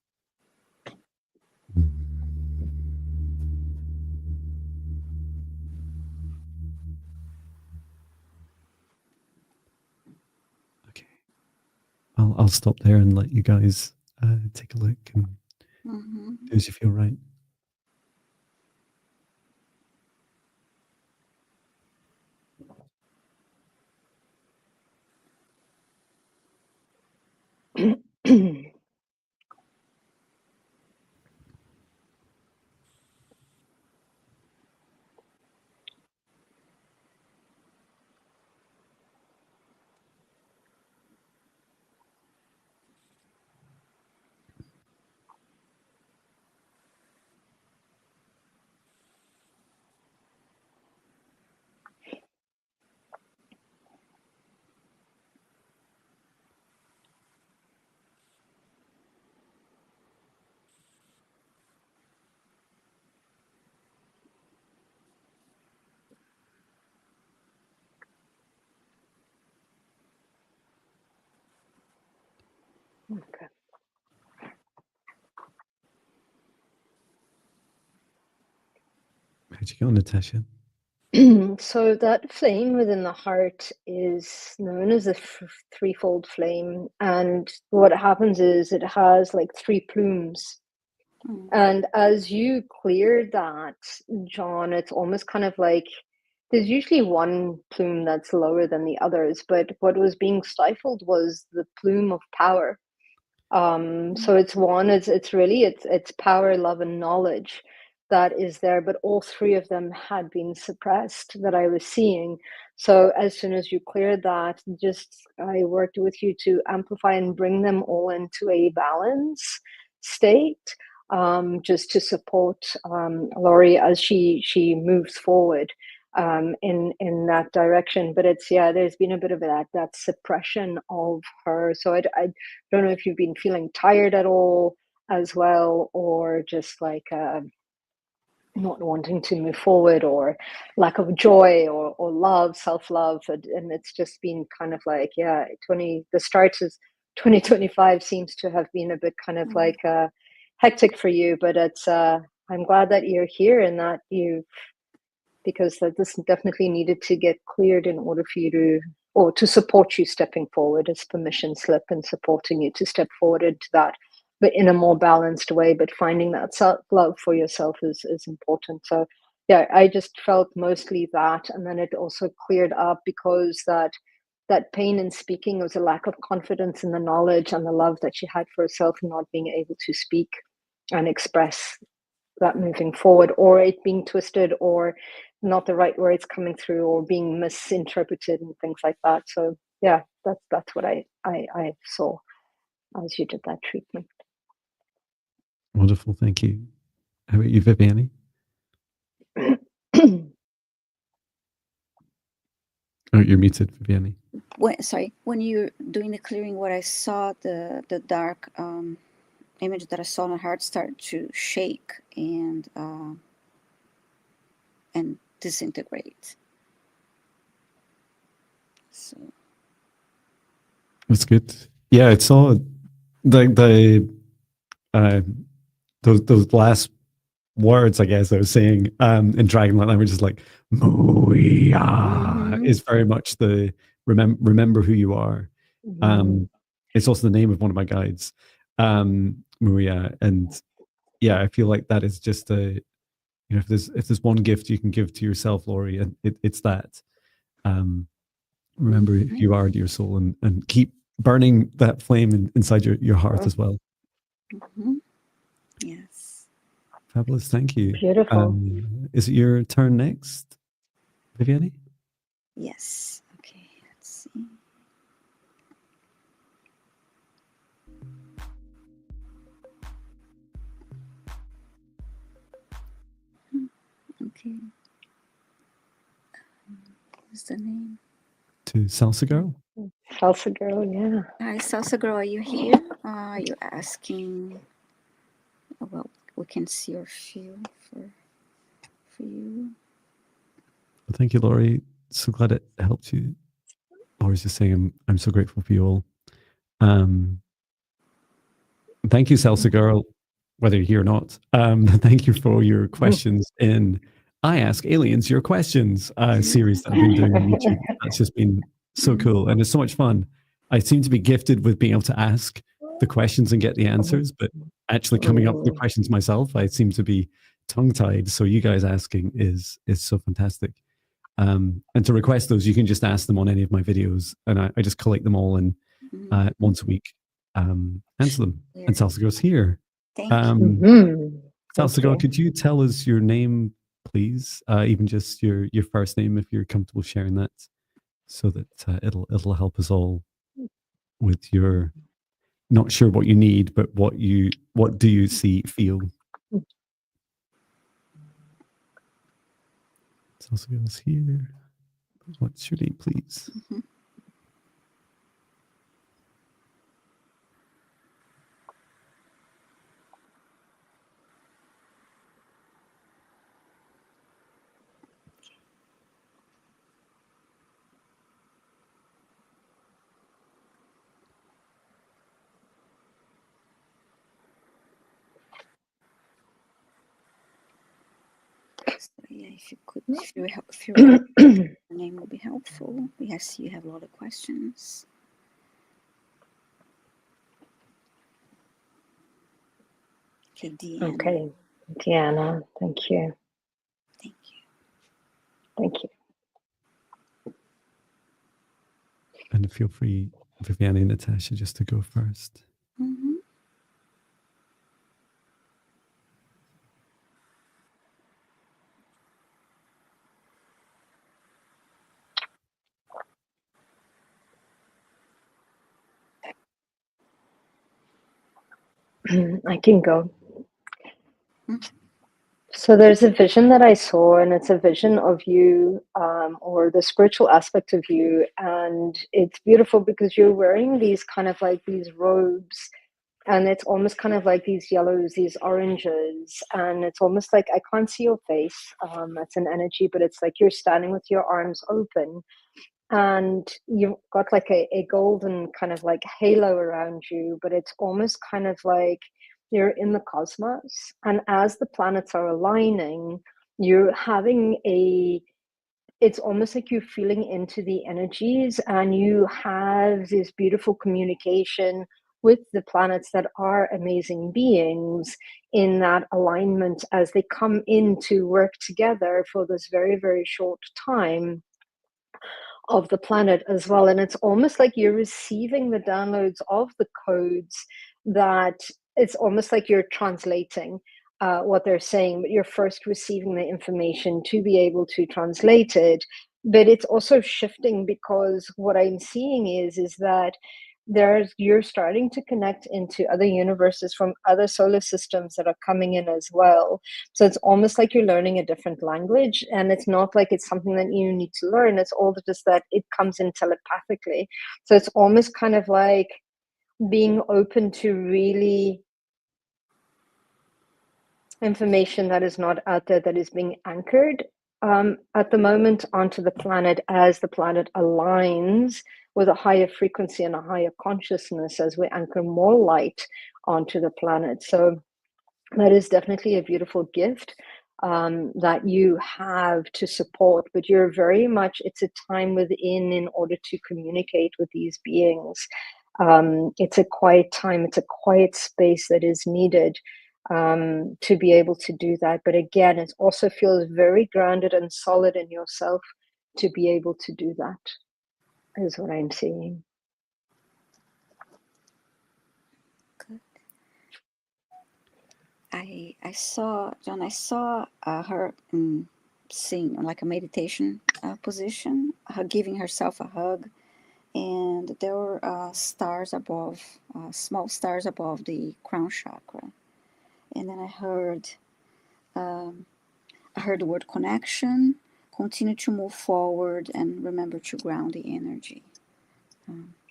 Okay. I'll stop there and let you guys take a look and do as you feel right. Okay. How'd you go, Natasha? So that flame within the heart is known as a threefold flame, and what happens is it has like three plumes. And as you clear that, John, it's almost kind of like there's usually one plume that's lower than the others, but what was being stifled was the plume of power. So it's one, it's really it's power, love, and knowledge that is there, but all three of them had been suppressed that I was seeing. So as soon as you cleared that, just I worked with you to amplify and bring them all into a balance state, just to support Laurie as she moves forward in that direction. But it's, yeah, there's been a bit of that suppression of her. So I don't know if you've been feeling tired at all as well, or just like not wanting to move forward, or lack of joy, or love, self-love. And it's just been kind of like, yeah, the start is 2025 seems to have been a bit kind of like hectic for you, but it's I'm glad that you're here and that because this definitely needed to get cleared in order for you to, or to support you stepping forward, as permission slip and supporting you to step forward into that, but in a more balanced way. But finding that self-love for yourself is important. So yeah, I just felt mostly that. And then it also cleared up because that pain in speaking was a lack of confidence in the knowledge and the love that she had for herself, not being able to speak and express that moving forward, or it being twisted, or not the right words coming through, or being misinterpreted and things like that. So yeah, that's what I saw as you did that treatment. Wonderful, thank you. How about you, Viviane? Oh, you're muted, Viviane. When you're doing the clearing, what I saw, the dark image that I saw in my heart start to shake and disintegrate. So That's good. Yeah, I saw the those last words, I guess I was saying in Dragonlight language is like Moya is very much the remember who you are. It's also the name of one of my guides, Moya, and yeah, I feel like that is just a, you know, if there's one gift you can give to yourself, Laurie, and it's that. Remember who you are to your soul, and keep burning that flame inside your heart as well. Yes. Fabulous, thank you. Beautiful. Is it your turn next, Viviane? Yes. Okay, let's see. Okay. What's the name? To Salsa Girl? Salsa Girl, yeah. Hi, Salsa Girl, are you here? Are you asking about we can see or feel for you? Well, thank you, Laurie. So glad it helped you. Laurie's just saying I'm so grateful for you all. Thank you, Salsa Girl, whether you're here or not. Thank you for your questions in I Ask Aliens Your Questions series that I've been doing on YouTube. That's just been so cool, and it's so much fun. I seem to be gifted with being able to ask the questions and get the answers, but actually coming up with the questions myself, I seem to be tongue-tied. So you guys asking is so fantastic. And to request those, you can just ask them on any of my videos, and I just collect them all and once a week answer them. And Salsa Girl's here. Thank you. Salsa Girl, could you tell us your name, please? Even just your first name, if you're comfortable sharing that, so that it'll help us all with your not sure what you need, but what do you feel? Salsa Girl's here. What's your name, please? So yeah, if you write your name will be helpful. Yes, you have a lot of questions. Okay, Deanna. Okay, Deanna, thank you. Thank you. Thank you. And feel free, Viviane and Natasha, just to go first. Mm-hmm. I can go. Mm-hmm. So there's a vision that I saw, and it's a vision of you, or the spiritual aspect of you, and it's beautiful because you're wearing these kind of like these robes, and it's almost kind of like these yellows, these oranges, and it's almost like I can't see your face. It's an energy, but it's like you're standing with your arms open, and you've got like a golden kind of like halo around you, but it's almost kind of like you're in the cosmos, and as the planets are aligning, you're having it's almost like you're feeling into the energies, and you have this beautiful communication with the planets that are amazing beings in that alignment as they come in to work together for this very, very short time of the planet as well. And it's almost like you're receiving the downloads of the codes, that it's almost like you're translating what they're saying, but you're first receiving the information to be able to translate it. But it's also shifting, because what I'm seeing is that you're starting to connect into other universes from other solar systems that are coming in as well. So it's almost like you're learning a different language, and it's not like it's something that you need to learn. It's all just that it comes in telepathically. So it's almost kind of like being open to really information that is not out there, that is being anchored at the moment onto the planet, as the planet aligns with a higher frequency and a higher consciousness, as we anchor more light onto the planet. So that is definitely a beautiful gift that you have to support, but you're very much, it's a time within in order to communicate with these beings. It's a quiet time, it's a quiet space that is needed to be able to do that. But again, it also feels very grounded and solid in yourself to be able to do that, is what I'm seeing. Good. I saw, John, I saw her sing like a meditation position, her giving herself a hug, and there were stars above, small stars above the crown chakra. And then I heard the word connection, continue to move forward, and remember to ground the energy.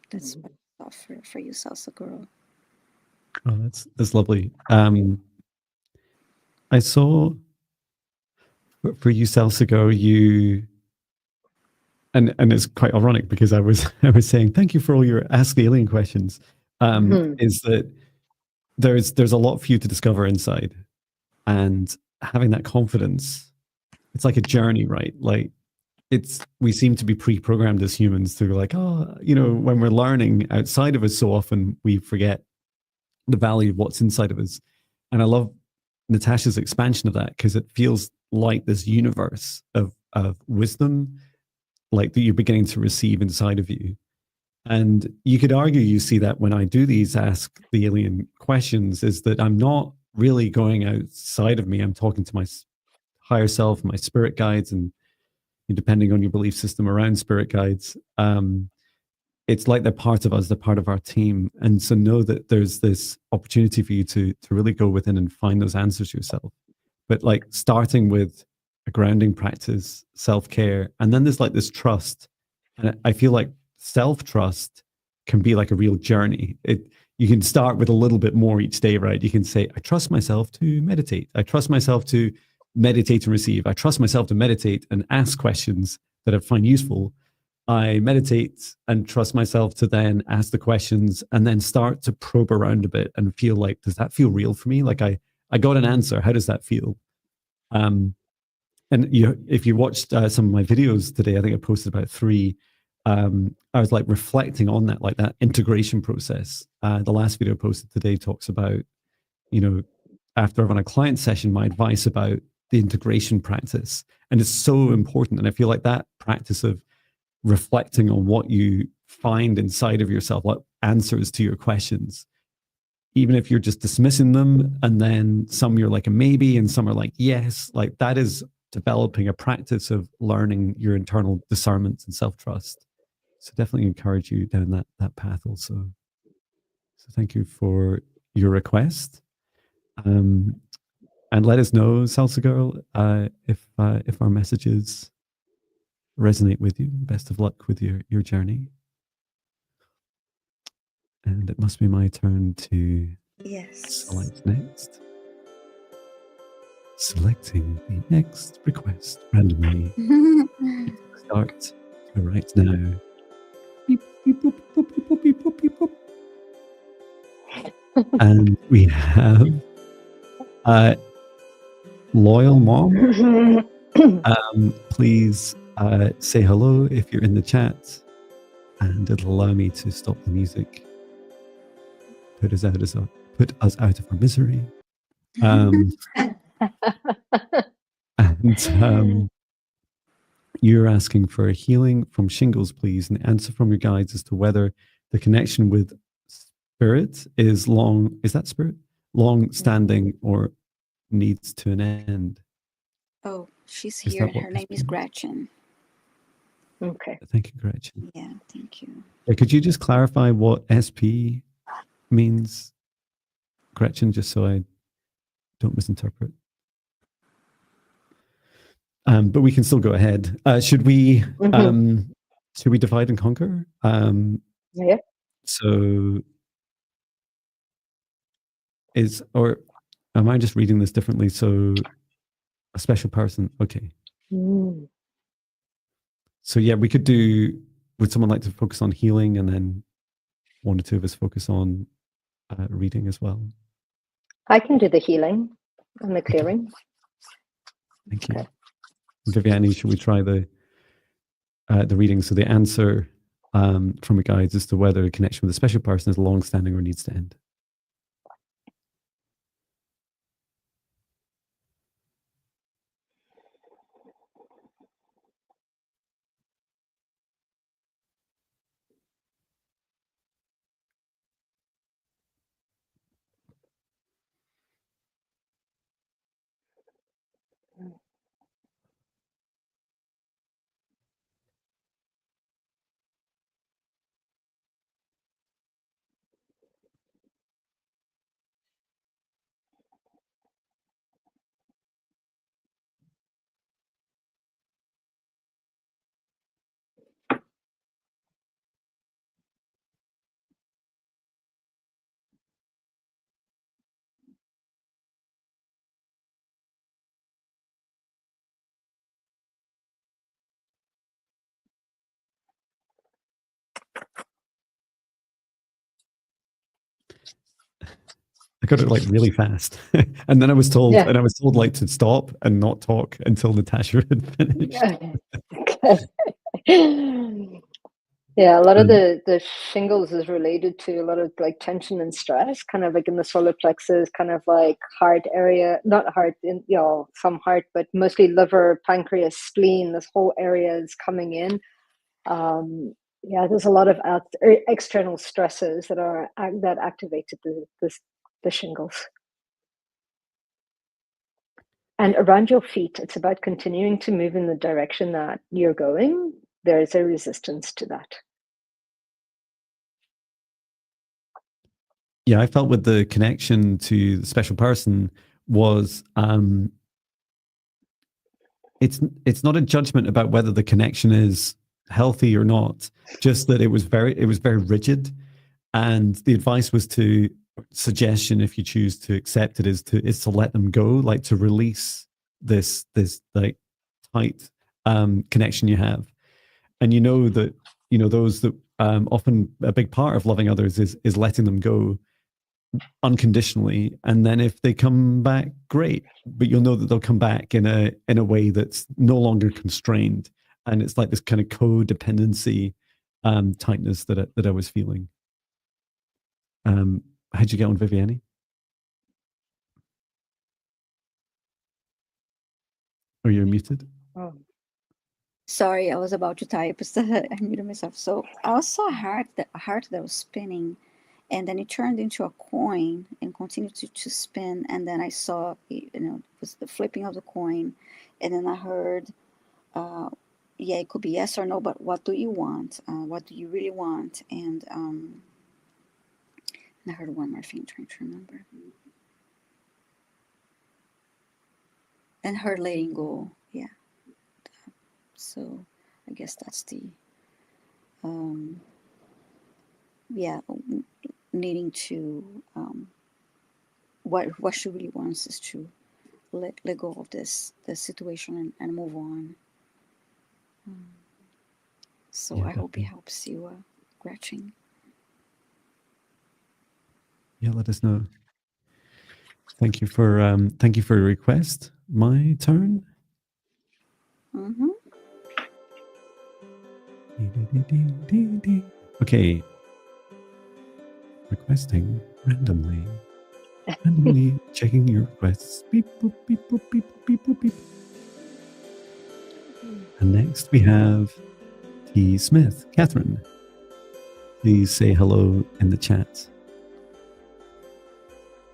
That's what I saw for you, salsa girl. Oh, that's lovely. I saw for you, salsa girl, you, and it's quite ironic because I was saying thank you for all your Ask the Alien questions. Is that there's a lot for you to discover inside, and having that confidence, it's like a journey, right? Like we seem to be pre-programmed as humans to like, oh, when we're learning outside of us, so often we forget the value of what's inside of us. And I love Natasha's expansion of that, because it feels like this universe of wisdom, like that you're beginning to receive inside of you. And you could argue you see that when I do these Ask the Alien questions, is that I'm not really going outside of me. I'm talking to my higher self, my spirit guides, and depending on your belief system around spirit guides, it's like they're part of us, they're part of our team. And so know that there's this opportunity for you to really go within and find those answers yourself. But like starting with a grounding practice, self-care, and then there's like this trust. And I feel like self-trust can be like a real journey. You can start with a little bit more each day, right? You can say, I trust myself to meditate. I trust myself to meditate and receive. I trust myself to meditate and ask questions that I find useful. I meditate and trust myself to then ask the questions and then start to probe around a bit and feel like, does that feel real for me? Like I got an answer. How does that feel? and if you watched some of my videos today, I think I posted about 3. I was like reflecting on that, like that integration process. The last video I posted today talks about, after I've run a client session, my advice about the integration practice. And it's so important. And I feel like that practice of reflecting on what you find inside of yourself, like answers to your questions, even if you're just dismissing them, and then some you're like a maybe and some are like yes, like that is developing a practice of learning your internal discernment and self-trust. So definitely encourage you down that path also. So thank you for your request. And let us know, Salsa Girl, if our messages resonate with you. Best of luck with your journey. And it must be my turn to select next. Selecting the next request randomly. Start right now. Beep, beep, boop, boop, beep, boop, beep, boop, beep, boop. And we have Loyal Mom. Please say hello if you're in the chat, and it'll allow me to stop the music. Put us out of our misery. And you're asking for a healing from shingles, please, and the answer from your guides as to whether the connection with spirit is long standing or needs to an end. Oh, she's here. Her name is Gretchen. Okay. Thank you, Gretchen. Yeah, thank you. Could you just clarify what SP means, Gretchen, just so I don't misinterpret? But we can still go ahead. Should we divide and conquer? Yeah. So am I just reading this differently? So a special person, okay. So yeah, we could do, would someone like to focus on healing, and then 1 or 2 of us focus on reading as well? I can do the healing and the clearing. Thank you. Viviane, should we try the reading? So the answer from the guides as to whether a connection with a special person is long-standing or needs to end. I got it like really fast. And then I was told like to stop and not talk until Natasha had finished. Yeah, a lot of the shingles is related to a lot of like tension and stress, kind of like in the solar plexus, kind of like heart area, not heart, some heart, but mostly liver, pancreas, spleen. This whole area is coming in. There's a lot of external stresses that activated the shingles. And around your feet, it's about continuing to move in the direction that you're going. There is a resistance to that. Yeah, I felt with the connection to the special person was it's not a judgment about whether the connection is healthy or not, just that it was very rigid, and the advice was suggestion, if you choose to accept it, is to let them go, like to release this like tight connection you have. And that those that often a big part of loving others is letting them go. unconditionally, and then if they come back, great, but you'll know that they'll come back in a way that's no longer constrained, and it's like this kind of codependency tightness that I was feeling. How'd you get on, Viviane? Oh, you're muted. Oh. Sorry, I was about to type. So I muted myself. So I saw a heart that was spinning, and then it turned into a coin and continued to spin. And then I saw, it was the flipping of the coin, and then I heard, yeah, it could be yes or no, but what do you want? What do you really want? And I heard one more thing, trying to remember, and her letting go. Yeah. So I guess that's the yeah, needing to what she really wants is to let go of this situation and move on. So Yeah, I hope it definitely. helps you, Gretchen. Yeah, let us know. Thank you for your request. My turn. Mm-hmm. Okay. Requesting randomly. Randomly checking your requests. Beep, boop, beep, boop, beep, boop, beep, boop, beep. And next we have T. Smith. Catherine, please say hello in the chat.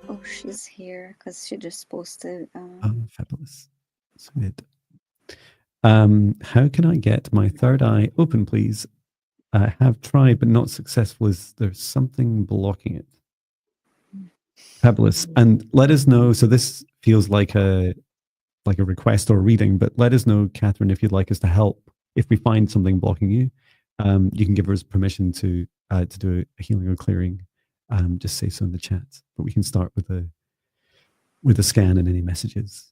Oh, she's here because she just posted. Oh, fabulous. So good. How can I get my third eye open, please? I have tried, but not successful. Is there something blocking it? Fabulous. And let us know. So this feels like a request or a reading, but let us know, Catherine, if you'd like us to help. If we find something blocking you, you can give us permission to do a healing or clearing. Just say so in the chat. But we can start with a scan and any messages.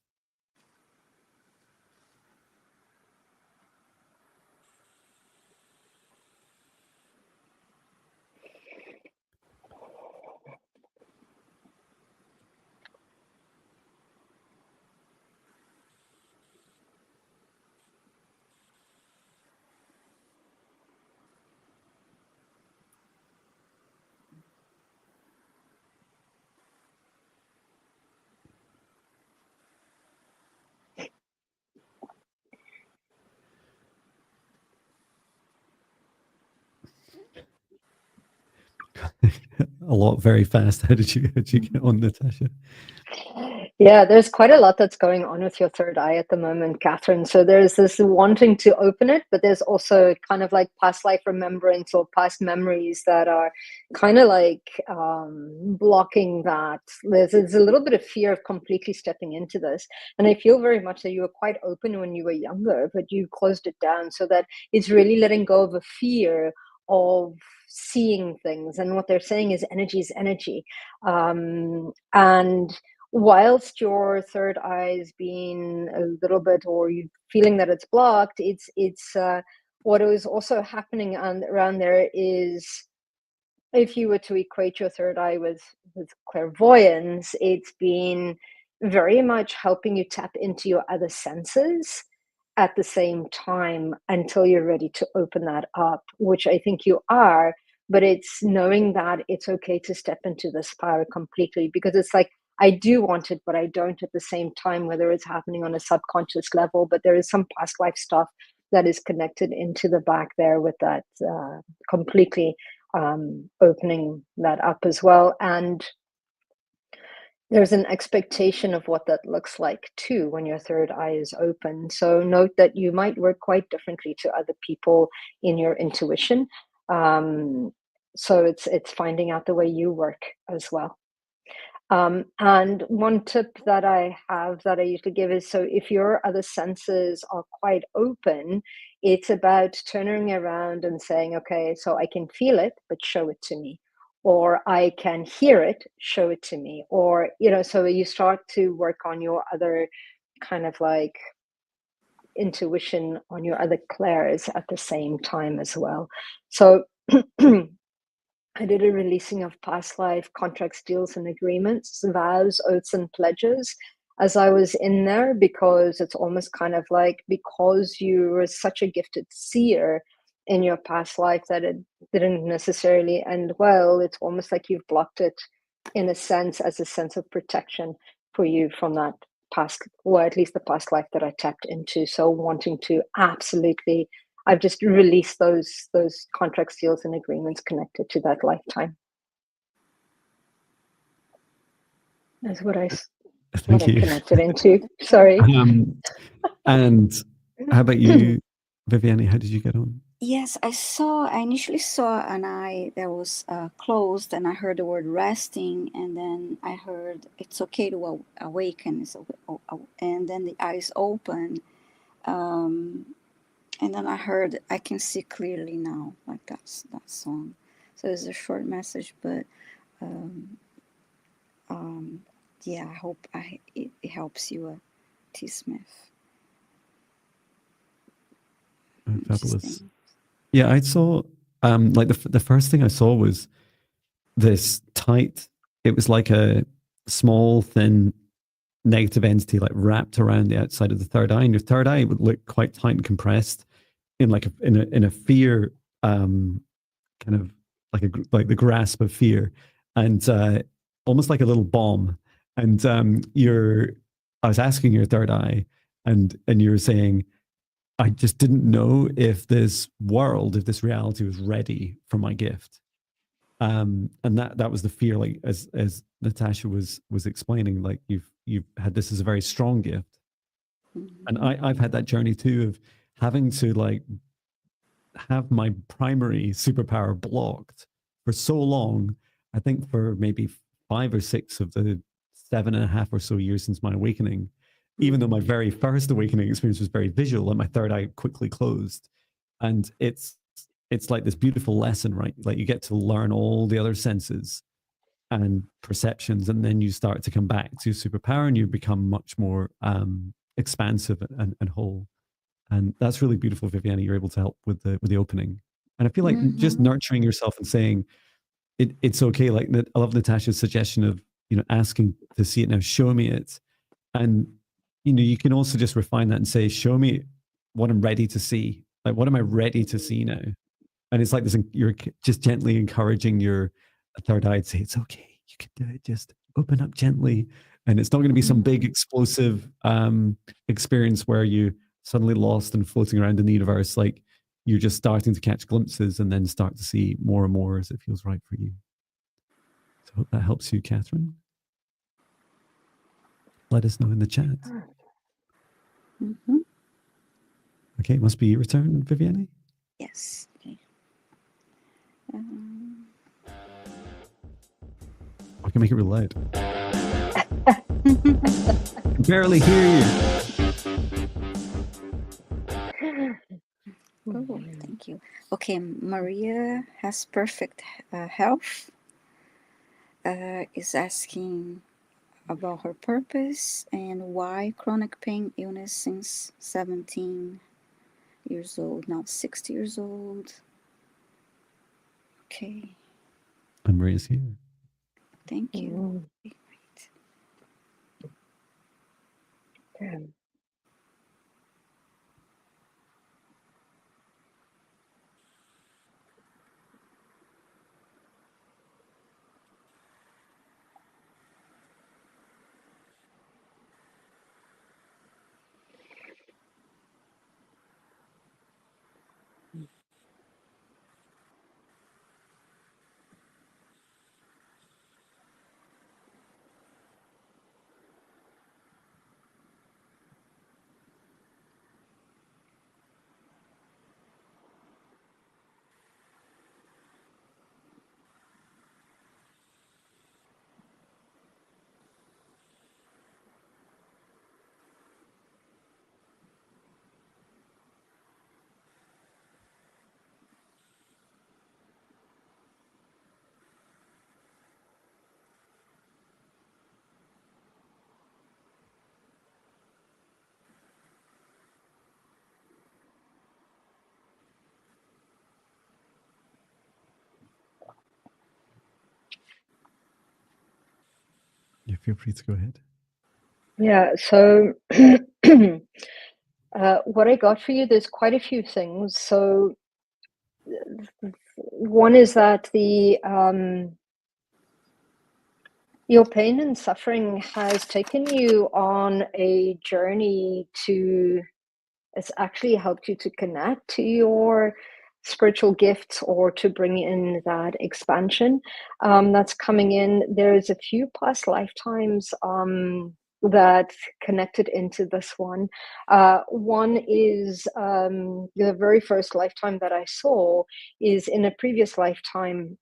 A lot very fast. How did you get on, Natasha? Yeah, there's quite a lot that's going on with your third eye at the moment, Catherine. So there's this wanting to open it, but there's also kind of like past life remembrance or past memories that are kind of like blocking that. There's a little bit of fear of completely stepping into this. And I feel very much that you were quite open when you were younger, but you closed it down, so that it's really letting go of a fear of seeing things. And what they're saying is energy is energy. And whilst your third eye is being a little bit, or you feeling that it's blocked, it's what is also happening around there is, if you were to equate your third eye with clairvoyance, it's been very much helping you tap into your other senses at the same time until you're ready to open that up, which I think you are. But it's knowing that it's okay to step into this power completely, because it's like, I do want it, but I don't at the same time, whether it's happening on a subconscious level. But there is some past life stuff that is connected into the back there with that completely opening that up as well. And there's an expectation of what that looks like too when your third eye is open. So note that you might work quite differently to other people in your intuition. So it's finding out the way you work as well. And one tip that I have that I usually give is, so if your other senses are quite open, it's about turning around and saying, okay, so I can feel it, but show it to me. Or I can hear it, show it to me. Or, so you start to work on your other kind of like intuition, on your other clairs at the same time as well. So I did a releasing of past life contracts, deals, and agreements, vows, oaths, and pledges as I was in there, because it's almost kind of like, because you were such a gifted seer in your past life that it didn't necessarily end well. It's almost like you've blocked it in a sense, as a sense of protection for you from that past, or at least the past life that I tapped into. So wanting to absolutely, I've just released those contracts, deals, and agreements connected to that lifetime. That's what I Thank you. connected into. Sorry. And how about you, Viviane? How did you get on? Yes, I initially saw an eye that was closed, and I heard the word resting, and then I heard it's okay to awaken. And then the eyes open, and then I heard I can see clearly now, like that's that song. So it's a short message, but um, yeah, I hope it helps you, T. Smith. Oh, fabulous. Interesting. Yeah, I saw like the first thing I saw was this tight. It was like a small, thin negative entity like wrapped around the outside of the third eye, and your third eye would look quite tight and compressed in like in a fear kind of like the grasp of fear, and almost like a little bomb. And I was asking your third eye, and you were saying, I just didn't know if this world, if this reality was ready for my gift. And that was the fear, like as Natasha was explaining, like you've had this as a very strong gift. And I've had that journey too of having to like have my primary superpower blocked for so long. I think for maybe 5 or 6 of the 7.5 or so years since my awakening, even though my very first awakening experience was very visual and my third eye quickly closed. And it's like this beautiful lesson, right? Like you get to learn all the other senses and perceptions, and then you start to come back to superpower and you become much more expansive and whole. And that's really beautiful, Viviane. You're able to help with the opening. And I feel like just nurturing yourself and saying it's okay. Like I love Natasha's suggestion of asking to see it now. Show me it, and you can also just refine that and say, show me what I'm ready to see. Like what am I ready to see now? And it's like this. You're just gently encouraging your third eye to say it's okay. You can do it. Just open up gently, and it's not going to be some big explosive experience where you suddenly lost and floating around in the universe. Like you're just starting to catch glimpses and then start to see more and more as it feels right for you. So I hope that helps you, Catherine. Let us know in the chat. Okay, must be your turn, Viviane. Yes. Okay. I can make it real loud. I can barely hear you. Oh, thank you. Okay, Maria has perfect health. Is asking about her purpose and why chronic pain illness since 17 years old, now 60 years old. Okay. And Maria's here. Thank you. Yeah. feel free to go ahead. Yeah, so what I got for you, there's quite a few things. So one is that your pain and suffering has taken you on a journey to, it's actually helped you to connect to your spiritual gifts or to bring in that expansion that's coming in. There's a few past lifetimes that connected into this one. One is the very first lifetime that I saw is in a previous lifetime.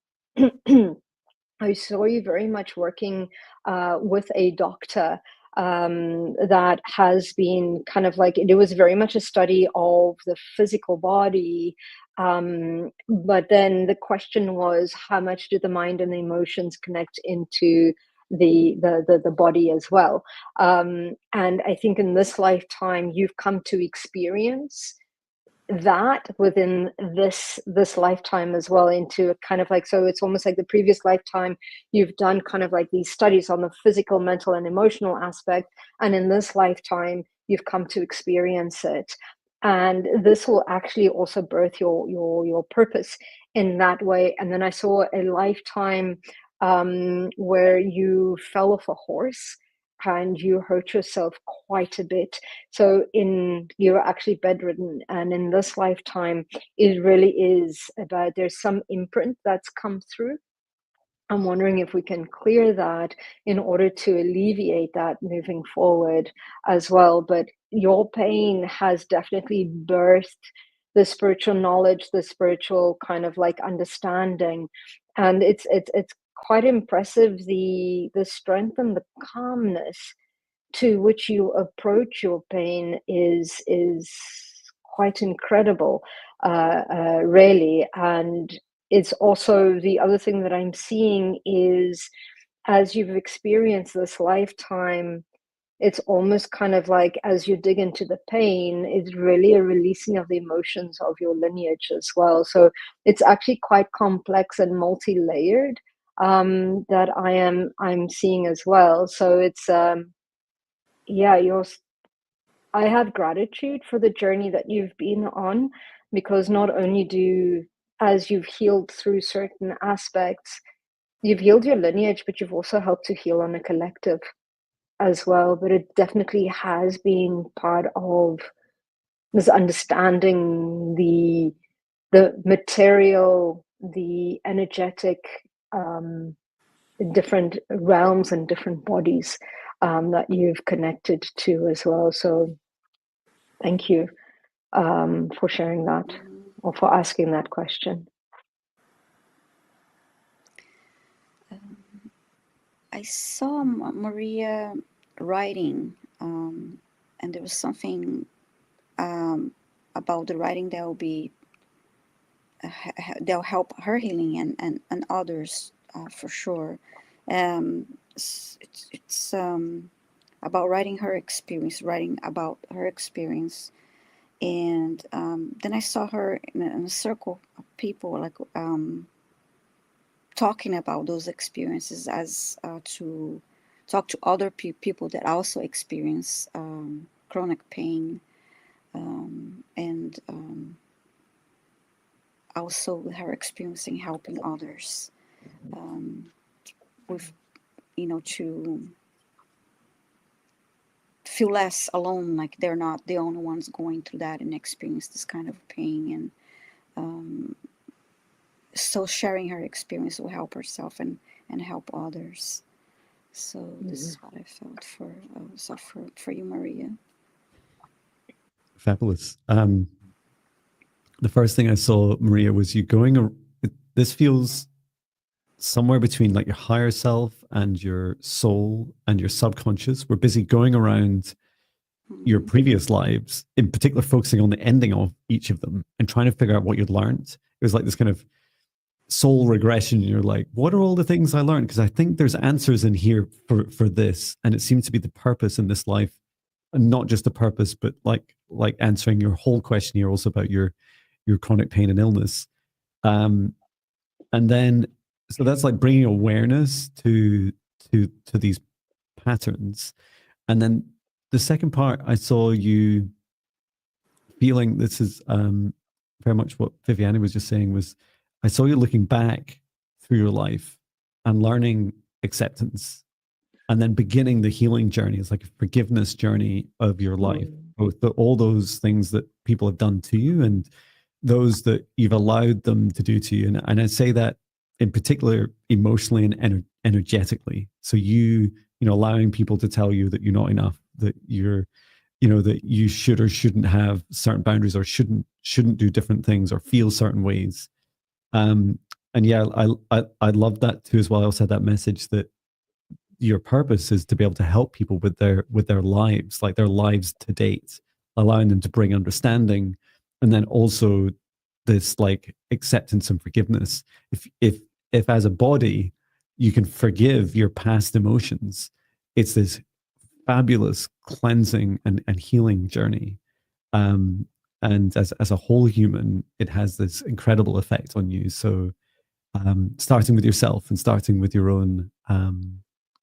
I saw you very much working with a doctor that has been kind of like, it was very much a study of the physical body. But then the question was, how much do the mind and the emotions connect into the body as well? And I think in this lifetime, you've come to experience that within this lifetime as well, into a kind of like, so it's almost like the previous lifetime you've done kind of like these studies on the physical, mental and emotional aspect, and in this lifetime you've come to experience it, and this will actually also birth your purpose in that way. And then I saw a lifetime where you fell off a horse and you hurt yourself quite a bit. So you're actually bedridden, and in this lifetime, it really is about, there's some imprint that's come through. I'm wondering if we can clear that in order to alleviate that moving forward as well. But your pain has definitely birthed the spiritual knowledge, the spiritual kind of like understanding, and it's quite impressive, the strength and the calmness to which you approach your pain is quite incredible, really. And it's also, the other thing that I'm seeing is, as you've experienced this lifetime, it's almost kind of like, as you dig into the pain, it's really a releasing of the emotions of your lineage as well. So it's actually quite complex and multi-layered, that I'm seeing as well. So it's yeah, I have gratitude for the journey that you've been on, because not only as you've healed through certain aspects, you've healed your lineage, but you've also helped to heal on a collective as well. But it definitely has been part of this understanding the material, the energetic, different realms and different bodies that you've connected to as well. So thank you for sharing that, or for asking that question. I saw Maria writing, and there was something about the writing that will be they'll help her healing and others for sure. It's about writing about her experience, and then I saw her in a circle of people, like talking about those experiences, as to talk to other people that also experience chronic pain, and also with her experiencing helping others with, to feel less alone, like they're not the only ones going through that and experience this kind of pain. And so sharing her experience will help herself and help others. So this is what I felt for you, Maria. Fabulous. The first thing I saw, Maria, was you going. This feels somewhere between like your higher self and your soul and your subconscious. We're busy going around your previous lives, in particular focusing on the ending of each of them and trying to figure out what you'd learned. It was like this kind of soul regression. You're like, what are all the things I learned? Because I think there's answers in here for this, and it seems to be the purpose in this life, and not just the purpose, but like answering your whole question here also about your chronic pain and illness. And then, so that's like bringing awareness to these patterns. And then the second part, I saw you feeling, this is very much what Viviane was just saying, was I saw you looking back through your life and learning acceptance, and then beginning the healing journey. It's like a forgiveness journey of your life, both all those things that people have done to you and those that you've allowed them to do to you. And I say that in particular emotionally and energetically. So you know, allowing people to tell you that you're not enough, that you're, you know, that you should or shouldn't have certain boundaries, or shouldn't do different things, or feel certain ways. And yeah, I love that too as well. I also had that message that your purpose is to be able to help people with their lives, like their lives to date, allowing them to bring understanding, and then also this like acceptance and forgiveness. If as a body you can forgive your past emotions, it's this fabulous cleansing and healing journey. And as a whole human, it has this incredible effect on you. So starting with yourself and starting with your own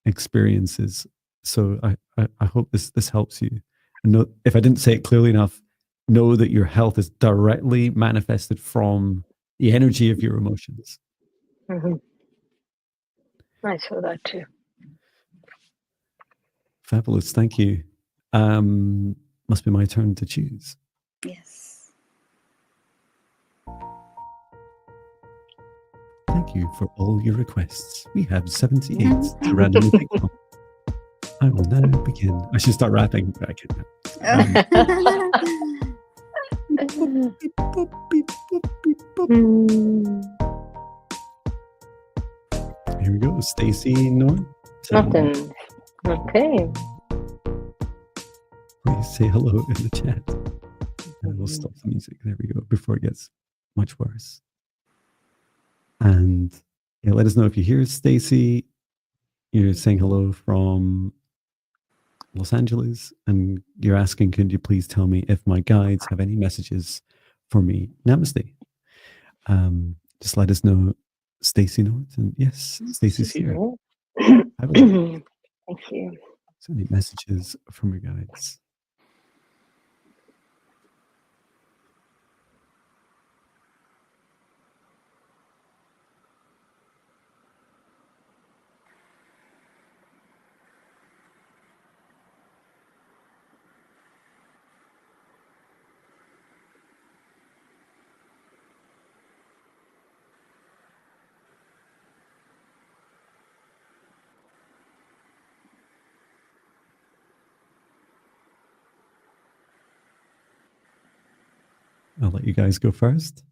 experiences. So I hope this helps you. And know, if I didn't say it clearly enough, know that your health is directly manifested from the energy of your emotions. Mm-hmm. I saw that too. Fabulous, thank you. Must be my turn to choose. Yes. Thank you for all your requests. We have 78 to randomly pick from. I will now begin. I should start rapping. I can't. Here we go. Stacy Norton. Nothing. Okay. Please say hello in the chat. And we'll stop the music. There we go. Before it gets much worse. And yeah, let us know if you hear Stacy. You're saying hello from Los Angeles, and you're asking, could you please tell me if my guides have any messages for me? Namaste. Just let us know, Stacy Norton. Yes, Stacy's here. Thank you. So any messages from your guides? I'll let you guys go first.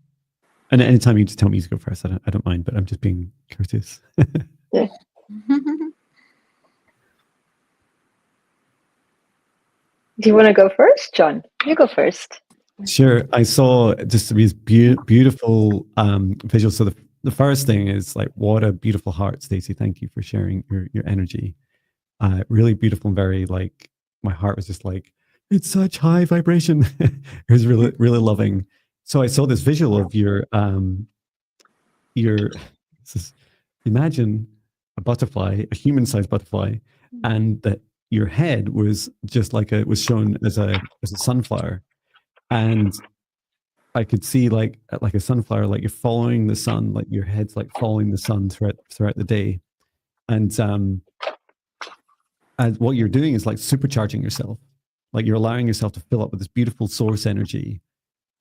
And anytime you just tell me to go first, I don't mind, but I'm just being courteous. Yeah. Do you want to go first, John? You go first. Sure. I saw just these beautiful visuals. So the first thing is like, what a beautiful heart, Stacey. Thank you for sharing your energy. Really beautiful and very like, my heart was just like, it's such high vibration. It was really, really loving. So I saw this visual of imagine a butterfly, a human-sized butterfly, and that your head was just like was shown as a sunflower, and I could see like a sunflower, like you're following the sun, like your head's like following the sun throughout the day, and what you're doing is like supercharging yourself, like you're allowing yourself to fill up with this beautiful source energy,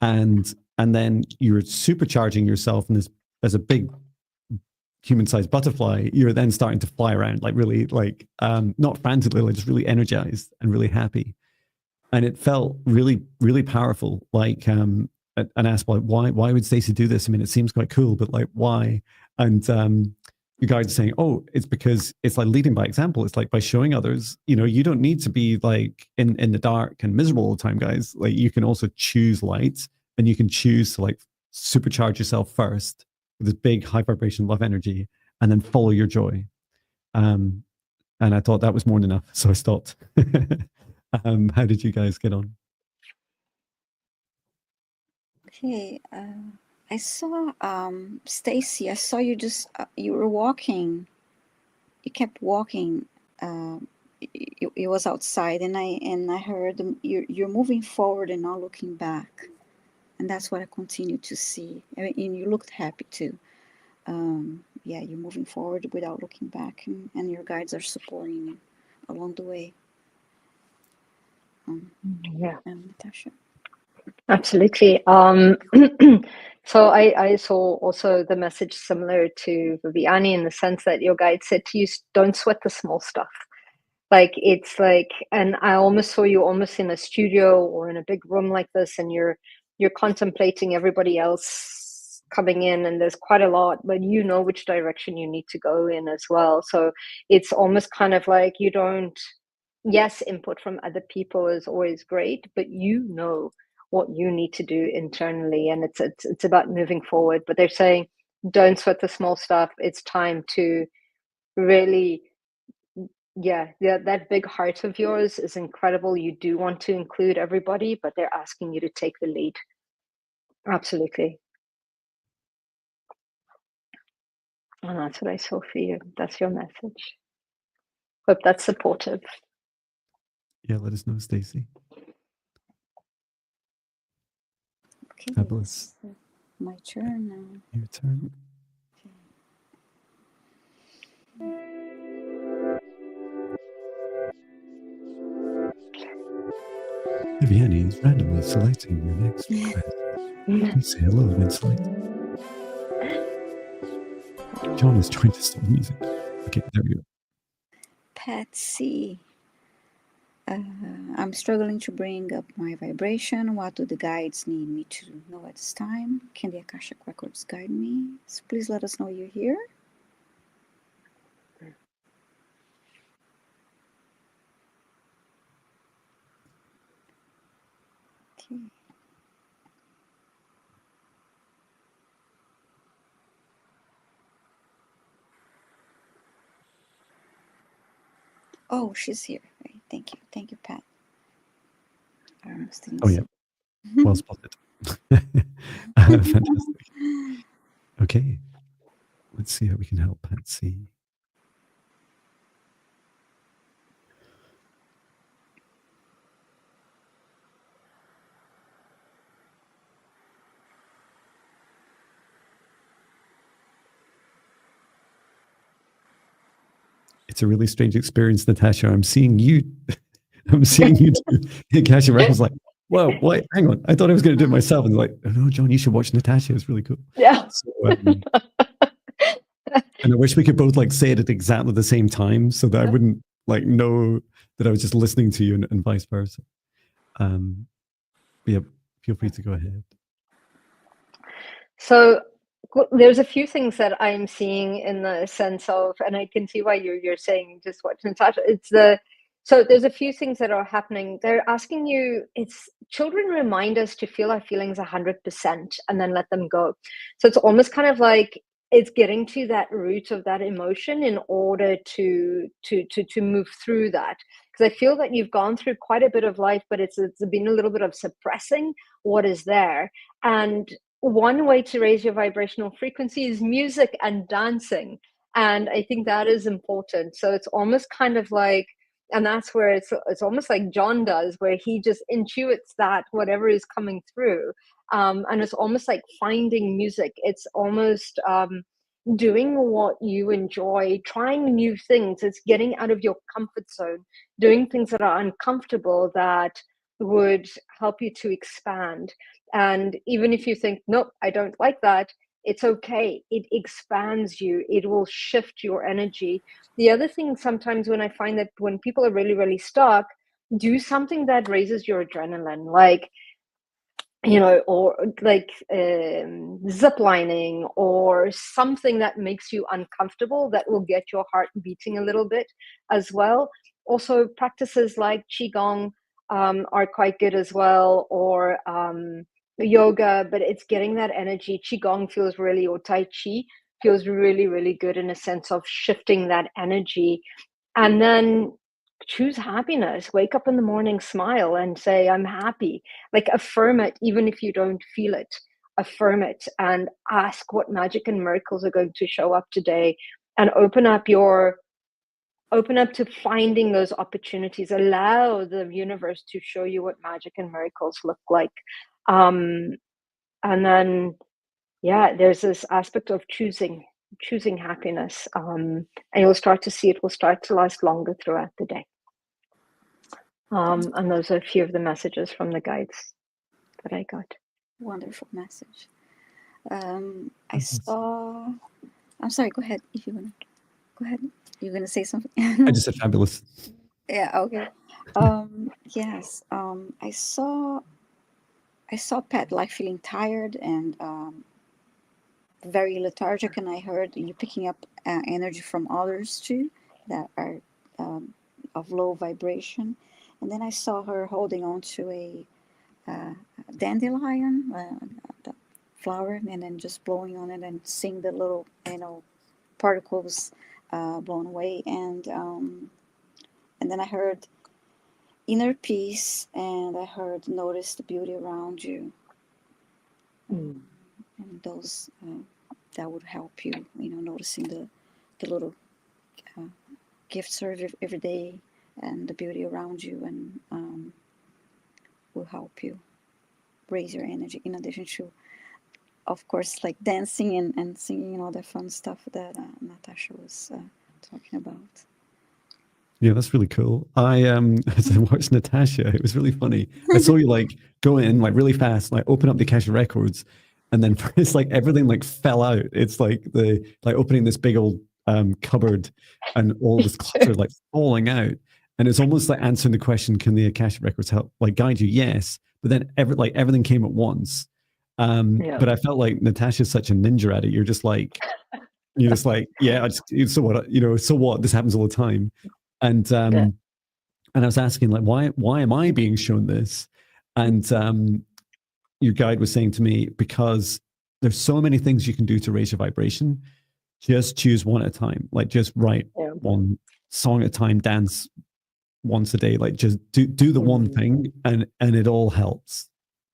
and then you're supercharging yourself in this as a big human-sized butterfly. You're then starting to fly around like really like not frantically, like just really energized and really happy. And it felt really, really powerful. Like and asked like, why would Stacey do this? I mean, it seems quite cool, but like why? And you guys are saying, oh, it's because it's like leading by example. It's like by showing others, you know, you don't need to be like in the dark and miserable all the time, guys. Like you can also choose light, and you can choose to like supercharge yourself first with this big high vibration love energy, and then follow your joy. And I thought that was more than enough, so I stopped. How did you guys get on? Okay, I saw Stacy. I saw you just you were walking. You kept walking it was outside, and I heard you're moving forward and not looking back, and that's what I continue to see. And you looked happy too. Yeah, you're moving forward without looking back, and your guides are supporting you along the way. Yeah, Natasha. absolutely. So I saw also the message similar to Viviane, in the sense that your guide said to you, don't sweat the small stuff. Like, it's like, and I almost saw you almost in a studio or in a big room like this, and you're contemplating everybody else coming in, and there's quite a lot, but you know which direction you need to go in as well. So it's almost kind of like, you don't, yes, input from other people is always great, but you know what you need to do internally, and it's about moving forward. But they're saying, don't sweat the small stuff. It's time to really, yeah, that big heart of yours is incredible. You do want to include everybody, but they're asking you to take the lead. Absolutely. And that's what I saw for you. That's your message. Hope that's supportive. Yeah, let us know, Stacey. Okay, Fabulous. My turn now. Your turn. Viviane is randomly selecting your next request. Please say hello and select. John is trying to stop music. Okay, there we go. Patsy. I'm struggling to bring up my vibration. What do the guides need me to know at this time? Can the Akashic Records guide me? So please let us know you're here. Okay. Oh, she's here. Right. Thank you, Pat. I almost didn't Oh, yeah. Well spotted. Fantastic. Okay. Let's see how we can help Patsy. It's a really strange experience, Natasha. I'm seeing you. I'm seeing you do Akashic Records. Like, whoa, wait, hang on. I thought I was going to do it myself. And like, oh, no, John, you should watch Natasha. It's really cool. Yeah. So, and I wish we could both like say it at exactly the same time, so that I wouldn't like know that I was just listening to you, and vice versa. Yeah, feel free to go ahead. So there's a few things that I'm seeing in the sense of, and I can see why you're saying just watch Natasha. So there's a few things that are happening. They're asking you, it's children remind us to feel our feelings 100% and then let them go. So it's almost kind of like it's getting to that root of that emotion in order to move through that. Because I feel that you've gone through quite a bit of life, but it's been a little bit of suppressing what is there. And one way to raise your vibrational frequency is music and dancing. And I think that is important. So it's almost kind of like, and that's where it's almost like John does, where he just intuits that whatever is coming through. And it's almost like finding music. It's almost doing what you enjoy, trying new things. It's getting out of your comfort zone, doing things that are uncomfortable that would help you to expand. And even if you think, nope, I don't like that, it's okay. It expands you. It will shift your energy. The other thing, sometimes when I find that when people are really, really stuck, do something that raises your adrenaline, like, you know, or like zip lining or something that makes you uncomfortable, that will get your heart beating a little bit as well. Also, practices like Qigong are quite good as well, or yoga, but it's getting that energy. Qigong feels really, or Tai Chi feels really, really good in a sense of shifting that energy. And then choose happiness. Wake up in the morning, smile, and say, I'm happy. Like, affirm it, even if you don't feel it. Affirm it and ask what magic and miracles are going to show up today, and open up your open up to finding those opportunities. Allow the universe to show you what magic and miracles look like. And then, yeah, there's this aspect of choosing happiness, and you'll start to see it will start to last longer throughout the day. And those are a few of the messages from the guides that I got. Wonderful message. I saw. I'm sorry. Go ahead. If you want to go ahead, you're gonna say something. I just said fabulous. Yeah. Okay. Yes. I saw Pat like feeling tired and very lethargic, and I heard you picking up energy from others too that are of low vibration. And then I saw her holding on to a dandelion, the flower, and then just blowing on it and seeing the little, particles blown away. And then I heard inner peace, and I heard notice the beauty around you. Mm. And those that would help you, noticing the little gifts are every day and the beauty around you, and will help you raise your energy in addition to, of course, like dancing and singing and all the fun stuff that Natasha was talking about. Yeah, that's really cool. As I watched Natasha, it was really funny. I saw you like go in like really fast, like open up the Akashic records, and then it's like everything like fell out. It's like opening this big old cupboard, and all this clutter like falling out. And it's almost like answering the question, can the Akashic records help like guide you? Yes, but then everything came at once. But I felt like Natasha's such a ninja at it. You're just like, yeah, so what, so what? This happens all the time. And and I was asking like, why am I being shown this? And your guide was saying to me, because there's so many things you can do to raise your vibration. Just choose one at a time. Like just write one song at a time, dance once a day. Like just do the one thing, and it all helps.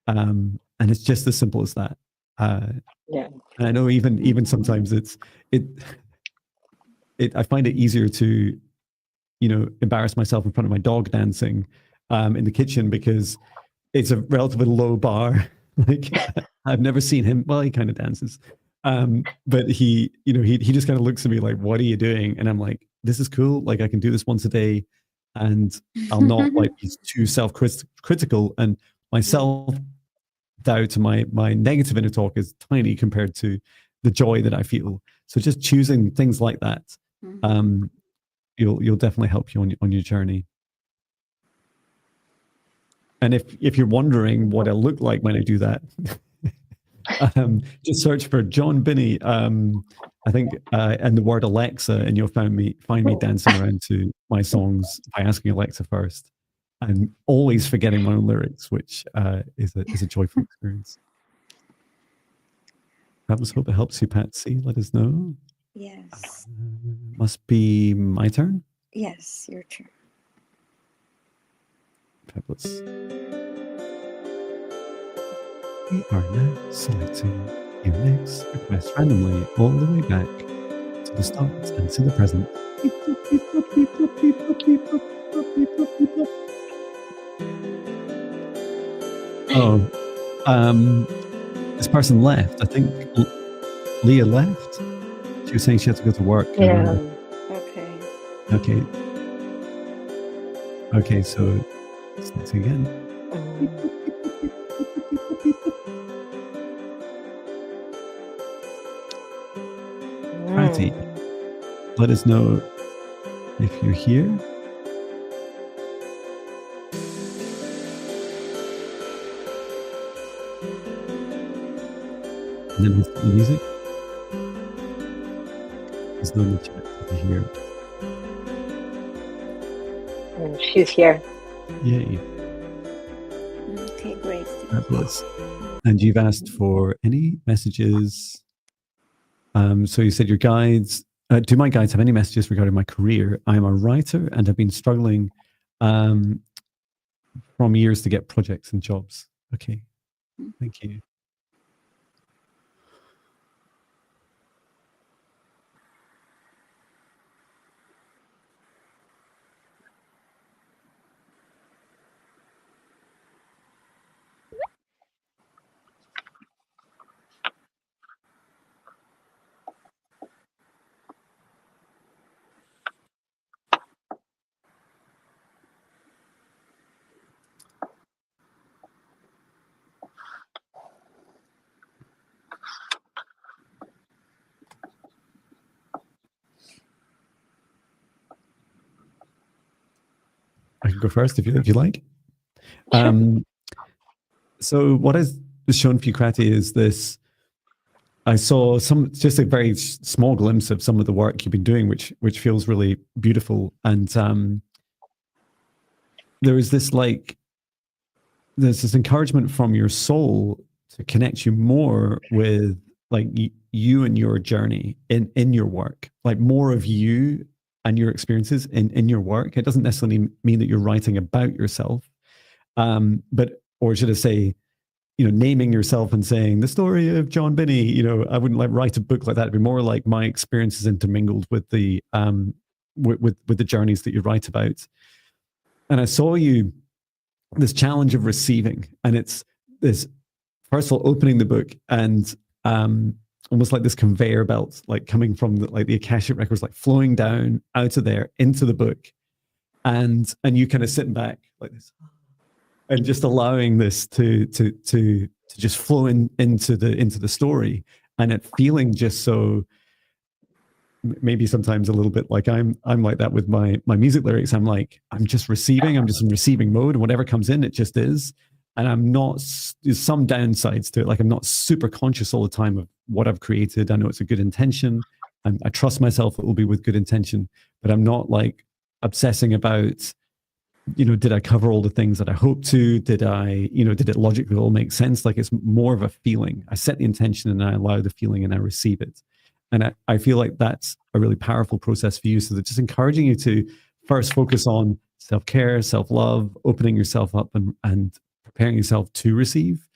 And it's just as simple as that. And I know even sometimes I find it easier to embarrass myself in front of my dog dancing in the kitchen, because it's a relatively low bar. Like I've never seen him. Well, he kind of dances, but he just kind of looks at me like, "What are you doing?" And I'm like, "This is cool. Like I can do this once a day, and I'll not like be too self-critical." And my self-doubt to my negative inner talk is tiny compared to the joy that I feel. So just choosing things like that. You'll definitely help you on your journey. And if you're wondering what I look like when I do that, just search for John Binnie, I think, and the word Alexa, and you'll find me dancing around to my songs by asking Alexa first, and always forgetting my own lyrics, which is a joyful experience. I hope it helps you, Patsy. Let us know. Yes. Must be my turn? Yes, your turn. Fabulous. We are now selecting your next request randomly all the way back to the start and to the present. This person left. I think Leah left. She was saying she had to go to work. Okay. Okay, so let's see again. Patty, let us know if you're here. And then the music. There's no in the chat to hear. And she's here. Yay. Okay, great. Fabulous. And you've asked for any messages. So you said your guides, do my guides have any messages regarding my career? I'm a writer and have been struggling from years to get projects and jobs. Okay, thank you. go first if you like. So what is shown for you, Krati, is this. I saw just a very small glimpse of some of the work you've been doing, which feels really beautiful. And there is this there's this encouragement from your soul to connect you more with like you and your journey in your work, like more of you and your experiences in your work. It doesn't necessarily mean that you're writing about yourself, but, or should I say, naming yourself and saying the story of John Binnie. I wouldn't write a book like that. It'd be more like my experiences intermingled with the with the journeys that you write about. And I saw this challenge of receiving, and it's this, first of all, opening the book and almost like this conveyor belt, like coming from the Akashic records, like flowing down out of there into the book, and you kind of sitting back like this, and just allowing this to just flow into the story, and it feeling just so, maybe sometimes a little bit like I'm like that with my music lyrics. I'm just receiving. I'm just in receiving mode, and whatever comes in, it just is. And I'm not, there's some downsides to it. Like I'm not super conscious all the time of what I've created. I know it's a good intention. I trust myself it will be with good intention, but I'm not like obsessing about, did I cover all the things that I hoped to? Did it logically all make sense? Like it's more of a feeling. I set the intention and I allow the feeling and I receive it. And I feel like that's a really powerful process for you. So that's just encouraging you to first focus on self-care, self-love, opening yourself up and preparing yourself to receive.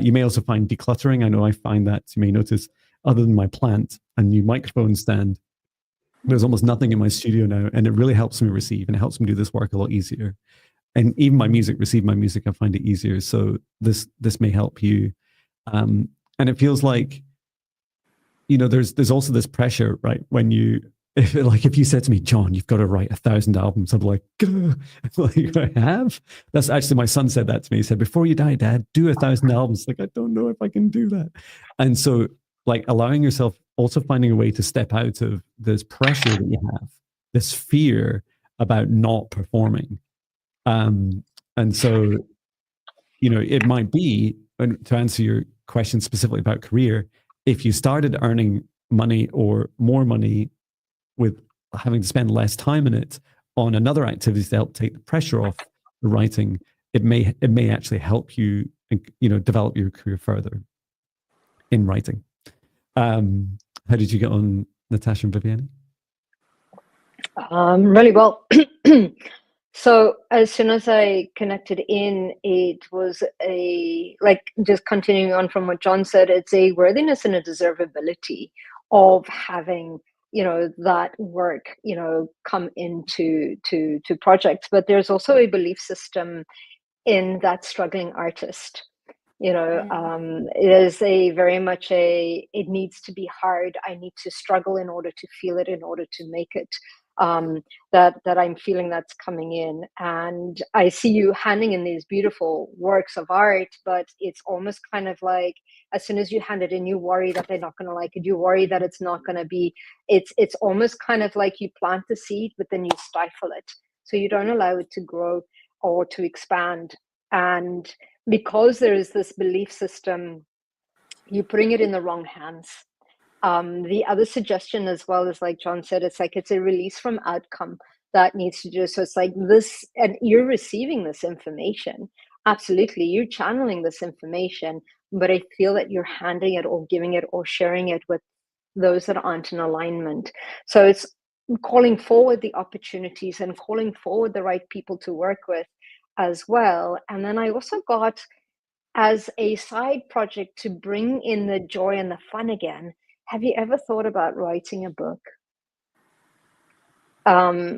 You may also find decluttering. I know I find that, you may notice, other than my plant and new microphone stand, there's almost nothing in my studio now, and it really helps me receive, and it helps me do this work a lot easier. And even receive my music, I find it easier. So this may help you. And it feels like, there's also this pressure, right? When if you said to me, John, you've got to write 1,000 albums, I'm like, I have? That's actually, my son said that to me. He said, before you die, Dad, do 1,000 albums. Like, I don't know if I can do that. And so like allowing yourself, also finding a way to step out of this pressure that you have, this fear about not performing. And so, it might be, to answer your question specifically about career, if you started earning money or more money with having to spend less time in it on another activity to help take the pressure off the writing, it may actually help you, develop your career further in writing. How did you get on, Natasha and Viviane? Really well. So as soon as I connected in, it was just continuing on from what John said, it's a worthiness and a deservability of having, that work, come into projects. But there's also a belief system in that struggling artist. It is a very much it needs to be hard. I need to struggle in order to feel it, in order to make it. That I'm feeling that's coming in, and I see you handing in these beautiful works of art, but it's almost kind of like as soon as you hand it in, you worry that they're not going to like it. You worry that it's not going to be. It's almost kind of like you plant the seed, but then you stifle it, so you don't allow it to grow or to expand. And because there is this belief system, you're putting it in the wrong hands. The other suggestion as well is, like John said, it's a release from outcome that needs to do. So it's like this, and you're receiving this information. Absolutely. You're channeling this information, but I feel that you're handing it or giving it or sharing it with those that aren't in alignment. So it's calling forward the opportunities and calling forward the right people to work with as well. And then I also got, as a side project to bring in the joy and the fun again, have you ever thought about writing a book?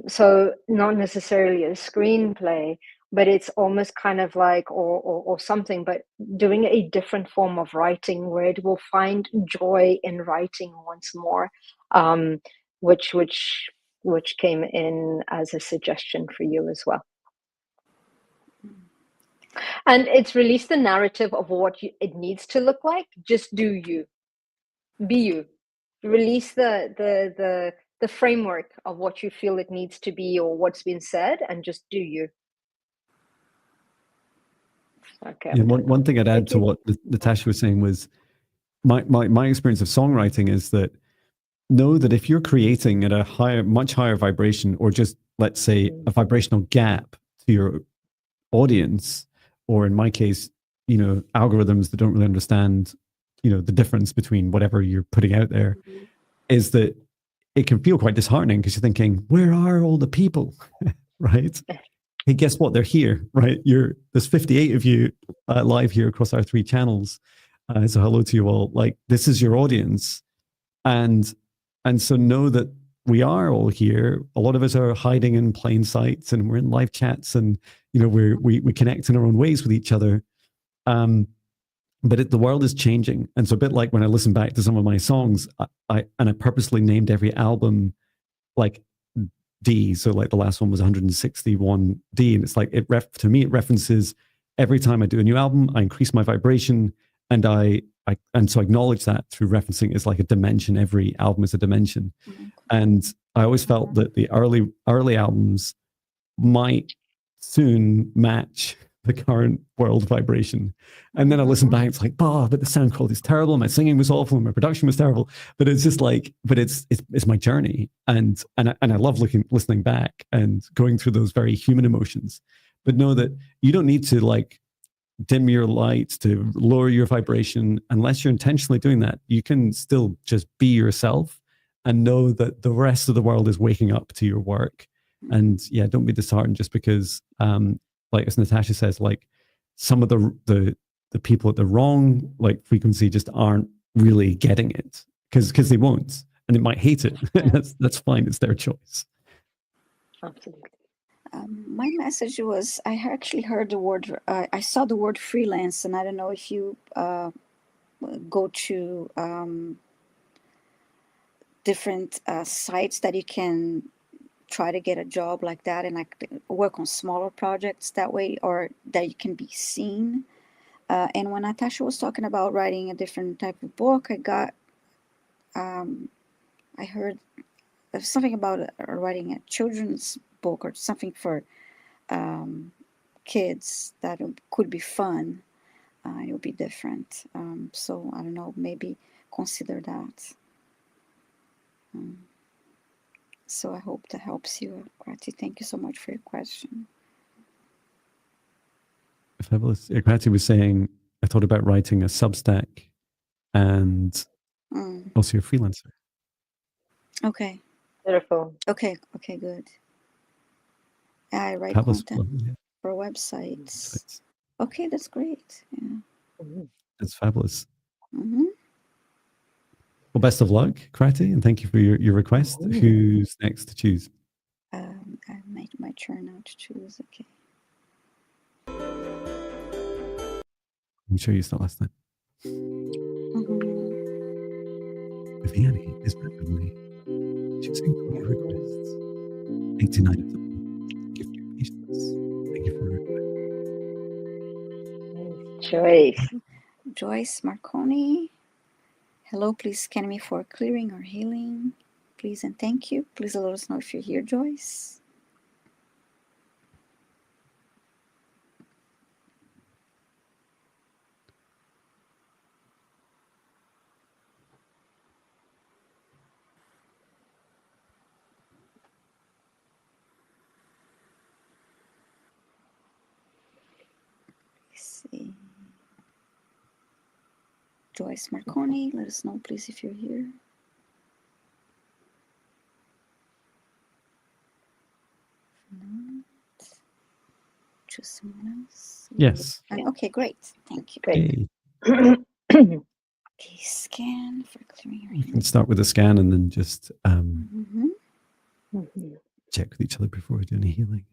So not necessarily a screenplay, but it's almost kind of like, or something, but doing a different form of writing where it will find joy in writing once more, which came in as a suggestion for you as well. And it's released the narrative of what it needs to look like. Just do you, be you. Release the framework of what you feel it needs to be or what's been said, and just do you. Okay. Yeah, one thing I'd add to what Natasha was saying was my experience of songwriting is that know that if you're creating at a much higher vibration, or just let's say a vibrational gap to your audience, or in my case, algorithms that don't really understand, the difference between whatever you're putting out there, is that it can feel quite disheartening because you're thinking, where are all the people? Right? Hey, guess what? They're here, right? There's 58 of you live here across our 3 channels. So hello to you all. Like, this is your audience. And so know that we are all here. A lot of us are hiding in plain sight, and we're in live chats, and we connect in our own ways with each other. But the world is changing, and so a bit like when I listen back to some of my songs, I purposely named every album like D. So like the last one was 161 D, and it's like to me it references every time I do a new album, I increase my vibration, and so I acknowledge that through referencing is like a dimension. Every album is a dimension, and I always felt that the early albums might soon match the current world vibration. And then I listen back, it's like, but the sound quality is terrible, my singing was awful, and my production was terrible. But it's just like, but it's my journey, and I love listening back and going through those very human emotions. But know that you don't need to like dim your lights to lower your vibration unless you're intentionally doing that. You can still just be yourself and know that the rest of the world is waking up to your work. And yeah, don't be disheartened just because like as Natasha says, like some of the people at the wrong like frequency just aren't really getting it because they won't, and they might hate it. That's fine, it's their choice. Absolutely. My message was, I actually heard the word, I saw the word freelance, and I don't know if you go to different sites that you can try to get a job like that and like work on smaller projects that way, or that you can be seen. And when Natasha was talking about writing a different type of book, I heard something about writing a children's book or something for kids that could be fun. It would be different. So I don't know, maybe consider that. So I hope that helps you, Krati. Thank you so much for your question. Fabulous. Krati was saying, I thought about writing a Substack and also a freelancer. Okay. Beautiful. Okay, good. I write Fabulous. content for websites. Okay, that's great. Yeah. That's fabulous. Well, best of luck, Krati, and thank you for your request. Who's next to choose? I made my turn now to choose. Okay. I'm sure you start last time. Viviane is randomly choosing from your requests. 89 of them. Thank you for your patience. Thank you for your request. Joyce Marconi. Hello, please scan me for clearing or healing. Please and thank you. Please let us know if you're here, Joyce. Let's see. Joyce Marconi, let us know, please, if you're here. Choose someone else. Yes. Okay, great. Thank you. Great. Okay, scan for clearing. We can start with a scan and then just check with each other before we do any healing.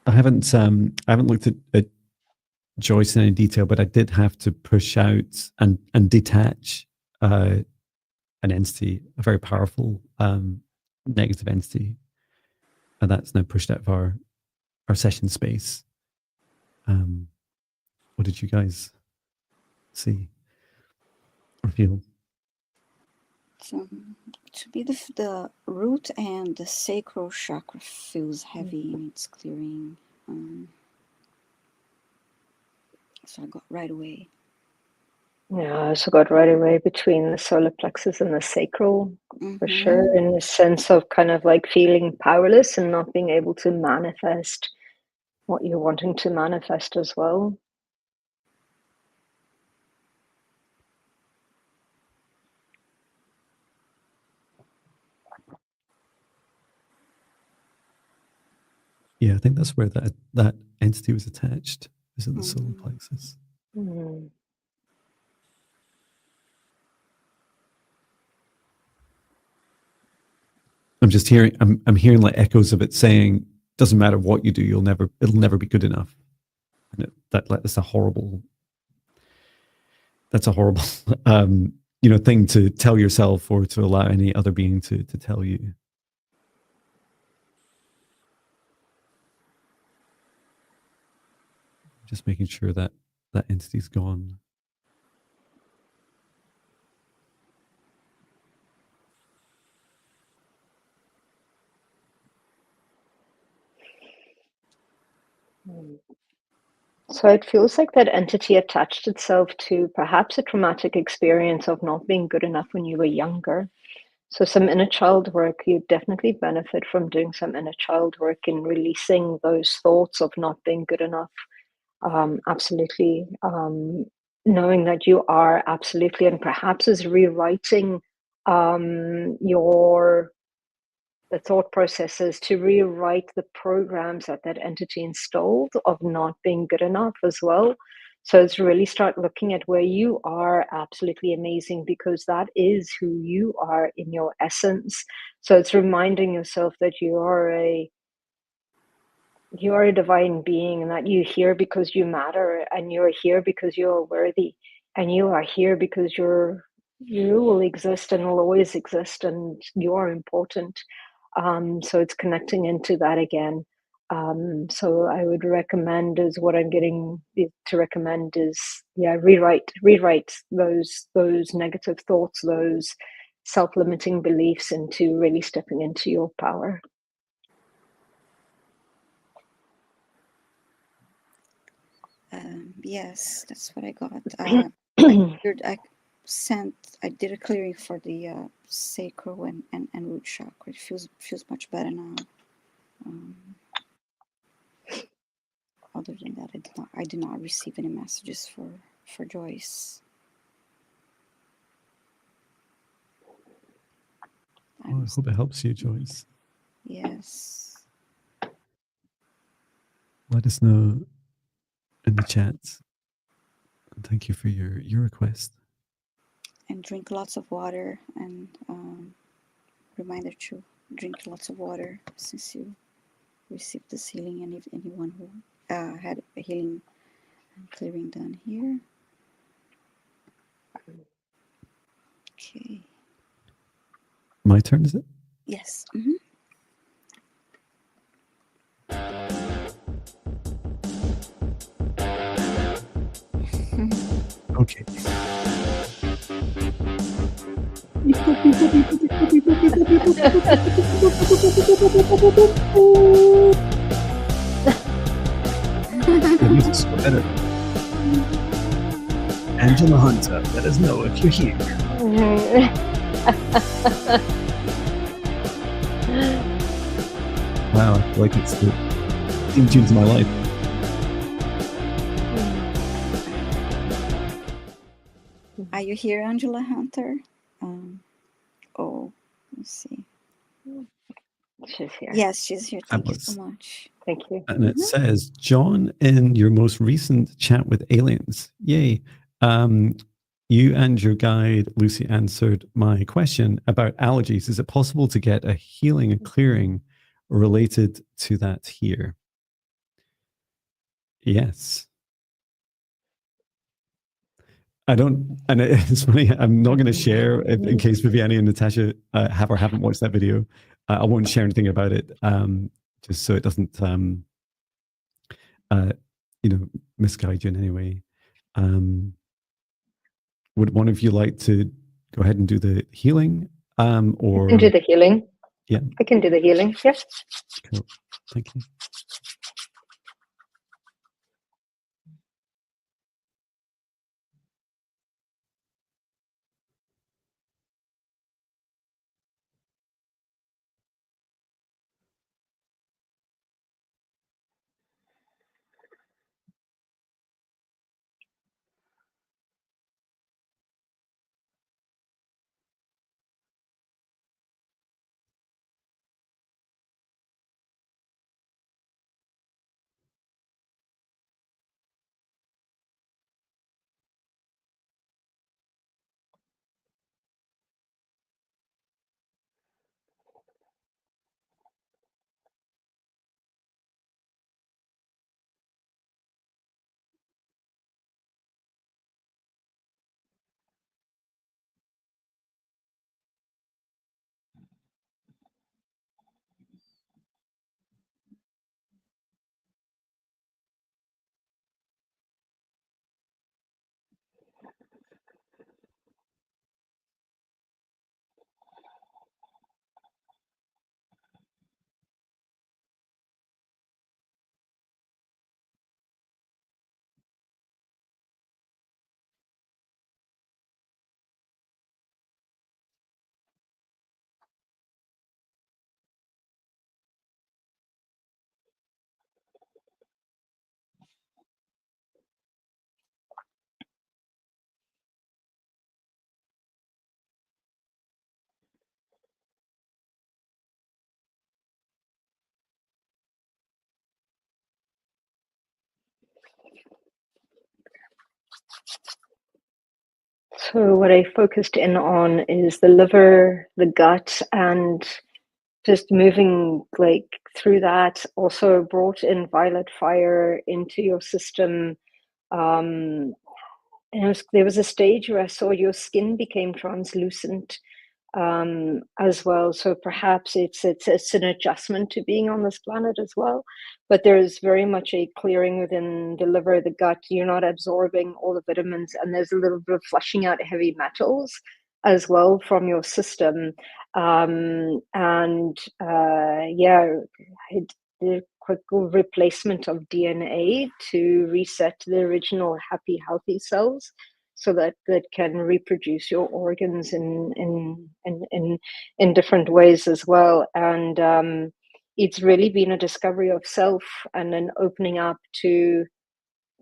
I haven't looked at Joyce in any detail, but I did have to push out and detach an entity, a very powerful negative entity, and that's now pushed out of our session space. What did you guys see or feel? So, to be the root and the sacral chakra feels heavy and it's clearing. So I got right away. Yeah, I also got right away between the solar plexus and the sacral, for sure, in the sense of kind of like feeling powerless and not being able to manifest what you're wanting to manifest as well. Yeah, I think that's where that entity was attached. Is it the solar plexus? Mm. I'm just hearing. I'm hearing like echoes of it saying, "Doesn't matter what you do, it'll never be good enough." And that's a horrible. That's a horrible, thing to tell yourself or to allow any other being to tell you. Just making sure that entity's gone. So it feels like that entity attached itself to perhaps a traumatic experience of not being good enough when you were younger. So some inner child work, you definitely benefit from doing some inner child work in releasing those thoughts of not being good enough. Absolutely. Knowing that you are absolutely, and perhaps is rewriting the thought processes to rewrite the programs that entity installed of not being good enough as well. So it's really start looking at where you are absolutely amazing, because that is who you are in your essence. So it's reminding yourself that you are a divine being, and that you're here because you matter, and you're here because you're worthy, and you are here because you will exist and will always exist, and you are important. So it's connecting into that again. So I would recommend, is what I'm getting to recommend is, rewrite those negative thoughts, those self-limiting beliefs, into really stepping into your power. Yes, that's what I got. I did a clearing for the sacral and root chakra. It feels much better now. Other than that, I did not receive any messages for Joyce. I hope it helps you, Joyce. Yes. Let us know in the chat. Thank you for your request. And drink lots of water, and reminder to drink lots of water since you received this healing, and if anyone who had a healing and clearing done here. Okay. My turn, is it? Yes. Okay. This is so better. Angela Hunter, let us know if you're here. Wow, I feel like it's the theme tune to my life. Are you here, Angela Hunter? Let's see. She's here. Yes, she's here. Thank you so much. Thank you. And it says, John, in your most recent chat with aliens, yay. You and your guide, Lucy, answered my question about allergies. Is it possible to get a healing and clearing related to that here? Yes. I don't, and it's funny, I'm not going to share, in case Viviane and Natasha have or haven't watched that video, I won't share anything about it, just so it doesn't, misguide you in any way. Would one of you like to go ahead and do the healing? Or I can do the healing. Yeah. I can do the healing. Yes. Cool. Thank you. So what I focused in on is the liver, the gut, and just moving like through that. Also brought in violet fire into your system. And there was a stage where I saw your skin became translucent as well. So perhaps it's an adjustment to being on this planet as well. But there is very much a clearing within the liver, the gut. You're not absorbing all the vitamins, and there's a little bit of flushing out heavy metals as well from your system. The quick replacement of DNA to reset the original happy, healthy cells, so that can reproduce your organs in different ways as well. And it's really been a discovery of self and an opening up to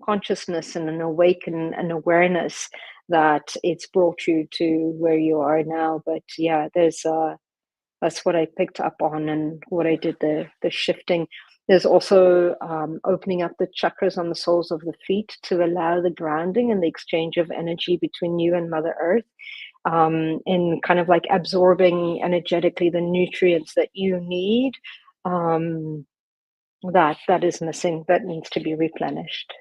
consciousness and an awaken and awareness that it's brought you to where you are now. But yeah, that's what I picked up on and what I did the shifting. There's also opening up the chakras on the soles of the feet to allow the grounding and the exchange of energy between you and Mother Earth, in kind of like absorbing energetically the nutrients that you need, that is missing, that needs to be replenished.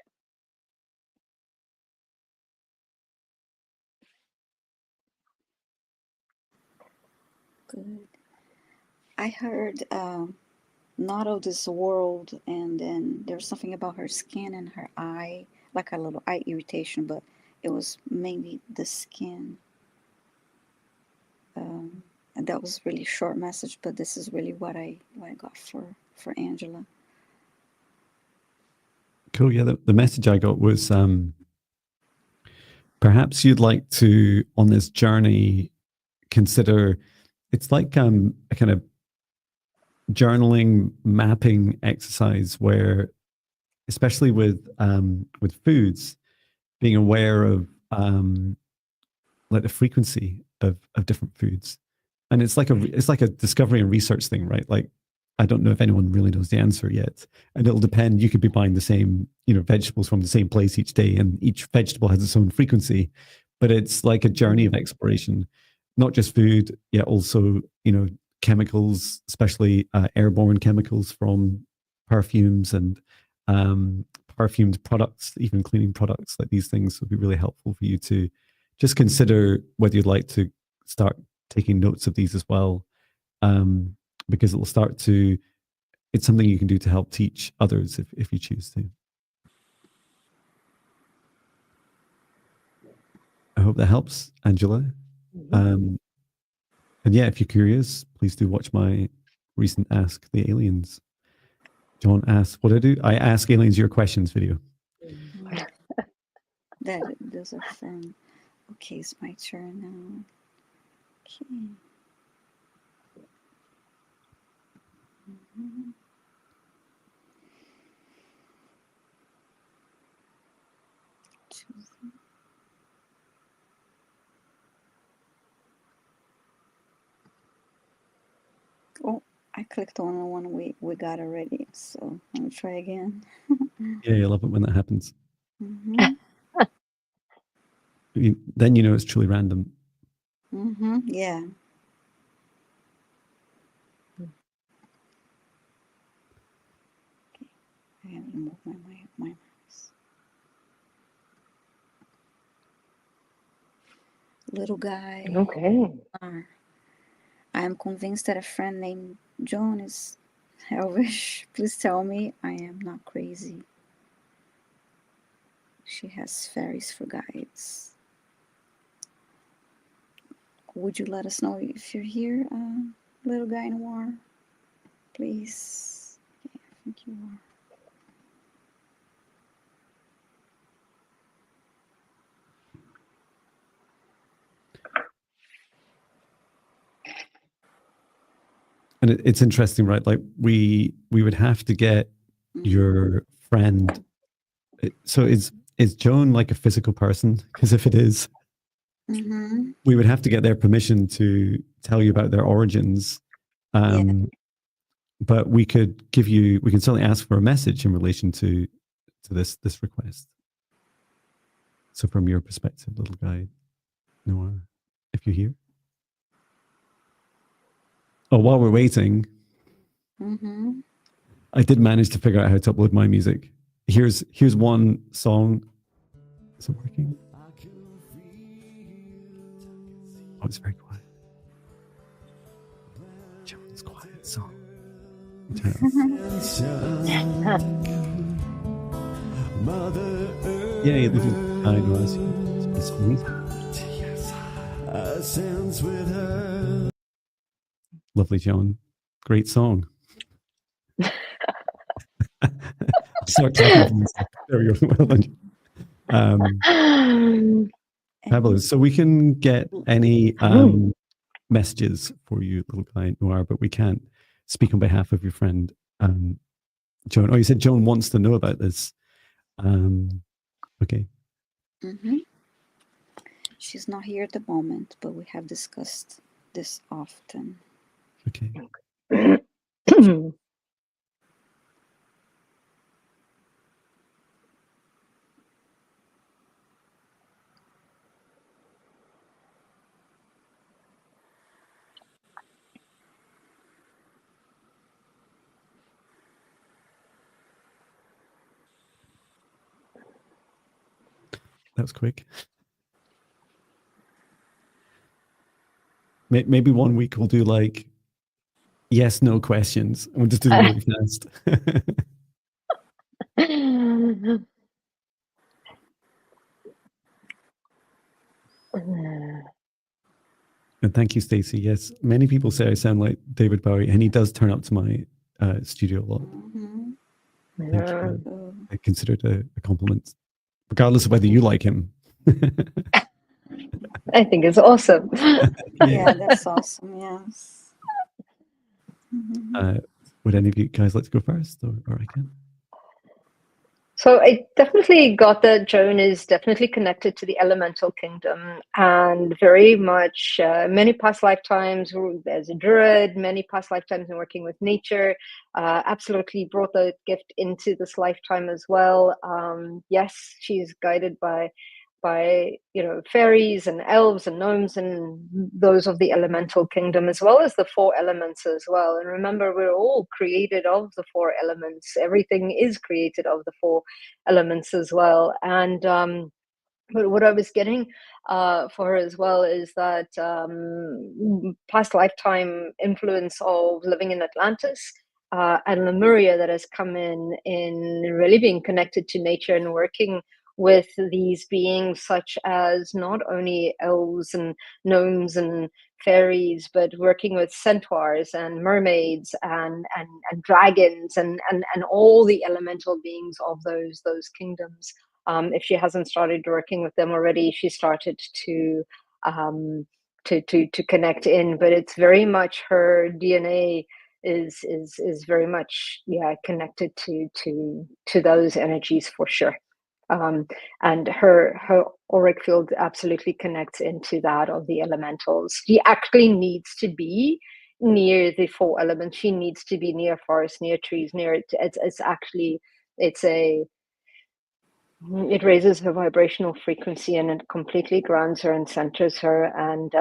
Good. I heard not of this world, and then there was something about her skin and her eye, like a little eye irritation, but it was mainly the skin. And that was really short message, but this is really what I got for Angela. Cool. Yeah, the message I got was perhaps you'd like to, on this journey, consider, it's like a kind of journaling mapping exercise where, especially with foods, being aware of like the frequency of different foods. And it's like a discovery and research thing, right? Like, I don't know if anyone really knows the answer yet. And it'll depend. You could be buying the same, vegetables from the same place each day, and each vegetable has its own frequency. But it's like a journey of exploration, not just food, yet also, chemicals, especially airborne chemicals from perfumes and perfumed products, even cleaning products, like these things would be really helpful for you to just consider whether you'd like to start taking notes of these as well, because it will start to, it's something you can do to help teach others if you choose to. I hope that helps, Angela. And yeah, if you're curious, please do watch my recent Ask the Aliens. John asks, what do? I ask aliens your questions video. There's a thing. Okay, it's my turn now. Okay. Oh, I clicked on the one we got already, so let me try again. Yeah, you love it when that happens. Then you know it's truly random. Yeah. Okay. I have to move my mouse. Little guy. Okay. I am convinced that a friend named John is Elvish. Please tell me I am not crazy. She has fairies for guides. Would you let us know if you're here, little guy noir? Please. Okay, I think you are. And it's interesting, right? Like we would have to get your friend. So is Joan like a physical person? Because if it is, we would have to get their permission to tell you about their origins. But we can certainly ask for a message in relation to this request. So from your perspective, little guy Noah, if you're here. Oh, while we're waiting, I did manage to figure out how to upload my music. Here's one song. Is it working? Oh, it's very quiet. Joan's quiet song. Yay, little guy Noah's here. Lovely, John. Great song. Start talking. There we go. Well done. Fabulous. So we can get any messages for you, little guy Noir, but we can't speak on behalf of your friend Joan. Oh, you said Joan wants to know about this. Okay. She's not here at the moment, but we have discussed this often. Okay. That was quick. Maybe one week we'll do like yes, no questions. We'll just do them really fast. And thank you, Stacey. Yes, many people say I sound like David Bowie, and he does turn up to my studio a lot. Thank you. I consider it a compliment, regardless of whether you like him. I think it's awesome. Yeah, that's awesome. Yes. Would any of you guys like to go first, or I can? So I definitely got that Joan is definitely connected to the elemental kingdom, and very much many past lifetimes as a druid, many past lifetimes in working with nature, absolutely brought the gift into this lifetime as well. Yes, she's guided by by, fairies and elves and gnomes and those of the elemental kingdom, as well as the four elements as well. And remember, we're all created of the four elements. Everything is created of the four elements as well. And but what I was getting for her as well is that past lifetime influence of living in Atlantis and Lemuria that has come in really being connected to nature and working with these beings such as not only elves and gnomes and fairies, but working with centaurs and mermaids and dragons and all the elemental beings of those kingdoms. If she hasn't started working with them already, she started to connect in. But it's very much her DNA is very much connected to those energies for sure. And her auric field absolutely connects into that of the elementals. She actually needs to be near the four elements. She needs to be near forests, near trees, near it. It raises her vibrational frequency and it completely grounds her and centers her. And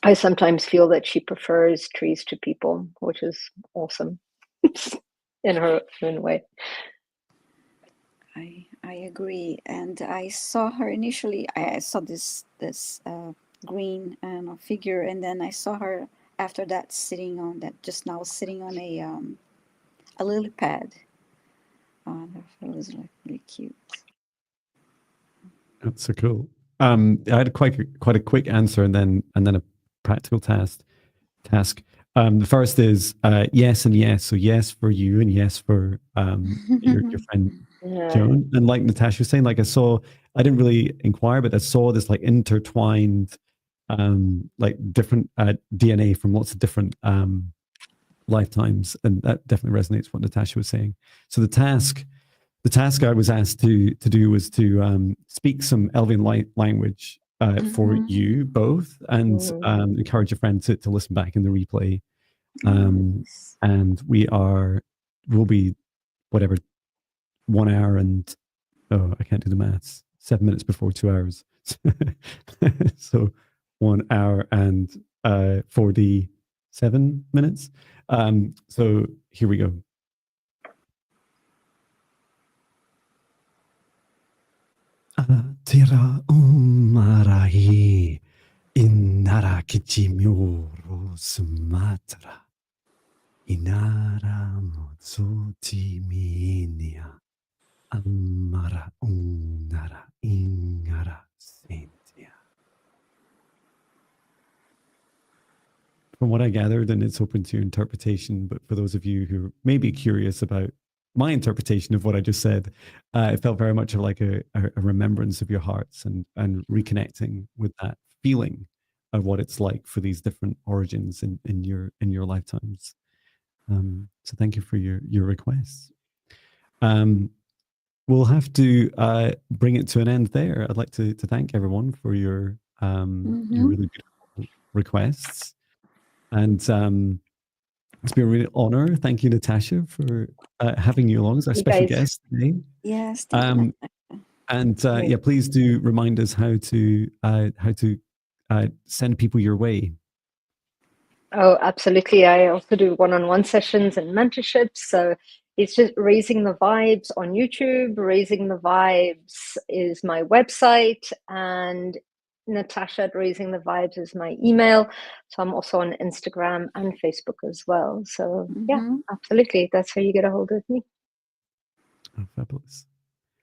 I sometimes feel that she prefers trees to people, which is awesome in her own way. I agree, and I saw her initially. I saw this green figure, and then I saw her after that sitting on a lily pad. That was really cute. That's so cool. I had quite a quick answer and then a practical task. The first is yes and yes. So yes for you and yes for your friend Joan. And like Natasha was saying, like I didn't really inquire, but I saw this like intertwined like different DNA from lots of different lifetimes, and that definitely resonates with what Natasha was saying. So the task I was asked to do was to speak some Elven language for you both, and encourage a friend to listen back in the replay. And we'll be whatever 1 hour and I can't do the maths. 7 minutes before 2 hours, so 1 hour and 47 minutes. So here we go. Tira umarahi inara kichimyoro sumatra inara motsuti minia amara unara ingara sentia. From what I gathered, and it's open to your interpretation, but for those of you who may be curious about my interpretation of what I just said, it felt very much like a remembrance of your hearts and reconnecting with that feeling of what it's like for these different origins in your lifetimes. So thank you for your requests. We'll have to bring it to an end there. I'd like to thank everyone for your really beautiful requests. And it's been a real honor. Thank you, Natasha, for having you along as our special guest today. Yes. And please do remind us how to send people your way. Oh, absolutely. I also do one-on-one sessions and mentorships. So it's just Raising the Vibes on YouTube. Raising the Vibes is my website, and Natasha at Raising the Vibes is my email. So I'm also on Instagram and Facebook as well. So yeah, absolutely. That's how you get a hold of me. Oh, fabulous.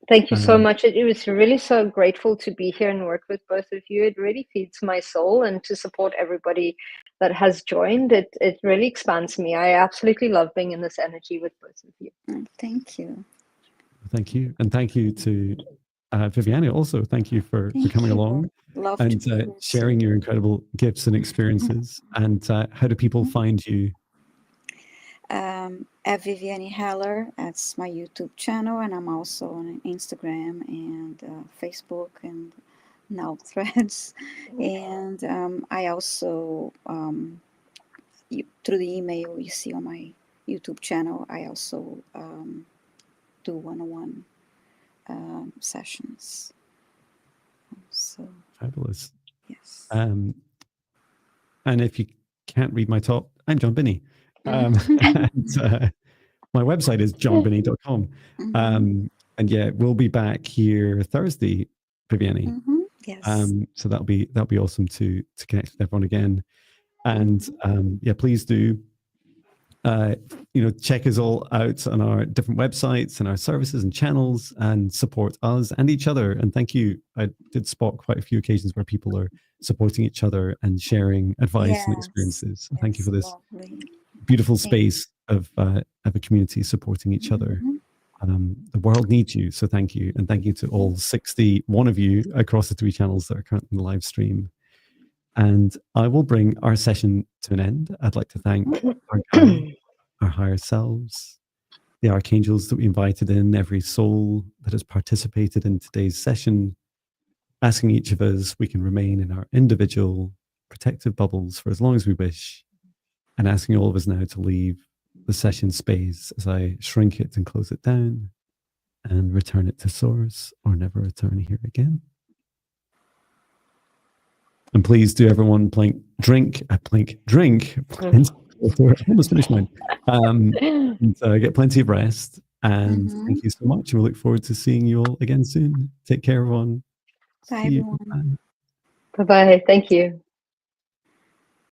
Thank you so much. It was really so grateful to be here and work with both of you. It really feeds my soul, and to support everybody that has joined, it really expands me. I absolutely love being in this energy with both of you. Thank you. Thank you. And thank you to Viviane also. Thank you for coming along and sharing your incredible gifts and experiences. And how do people find you? At Viviane Heller, that's my YouTube channel, and I'm also on Instagram and Facebook and now Threads. And I also, through the email you see on my YouTube channel, I also do one-on-one sessions. So Fabulous. yes. And if you can't read my talk, I'm John Binnie. And, my website is johnbinnie.com. And yeah, we'll be back here Thursday, Viviane. Yes. So that'll be awesome to connect with everyone again. And yeah, please do check us all out on our different websites and our services and channels, and support us and each other. And thank you. I did spot quite a few occasions where people are supporting each other and sharing advice and experiences. So thank you for this beautiful space of a community supporting each other. The world needs you, so thank you. And thank you to all 61 of you across the 3 channels that are currently in the live stream. And I will bring our session to an end. I'd like to thank our guide, our higher selves, the archangels that we invited in, every soul that has participated in today's session, asking each of us we can remain in our individual protective bubbles for as long as we wish, and asking all of us now to leave the session space as I shrink it and close it down and return it to source, or never return here again. And please do everyone drink. I almost finished mine. And get plenty of rest. And thank you so much. And we look forward to seeing you all again soon. Take care, everyone. Bye, everyone. Bye-bye. Thank you.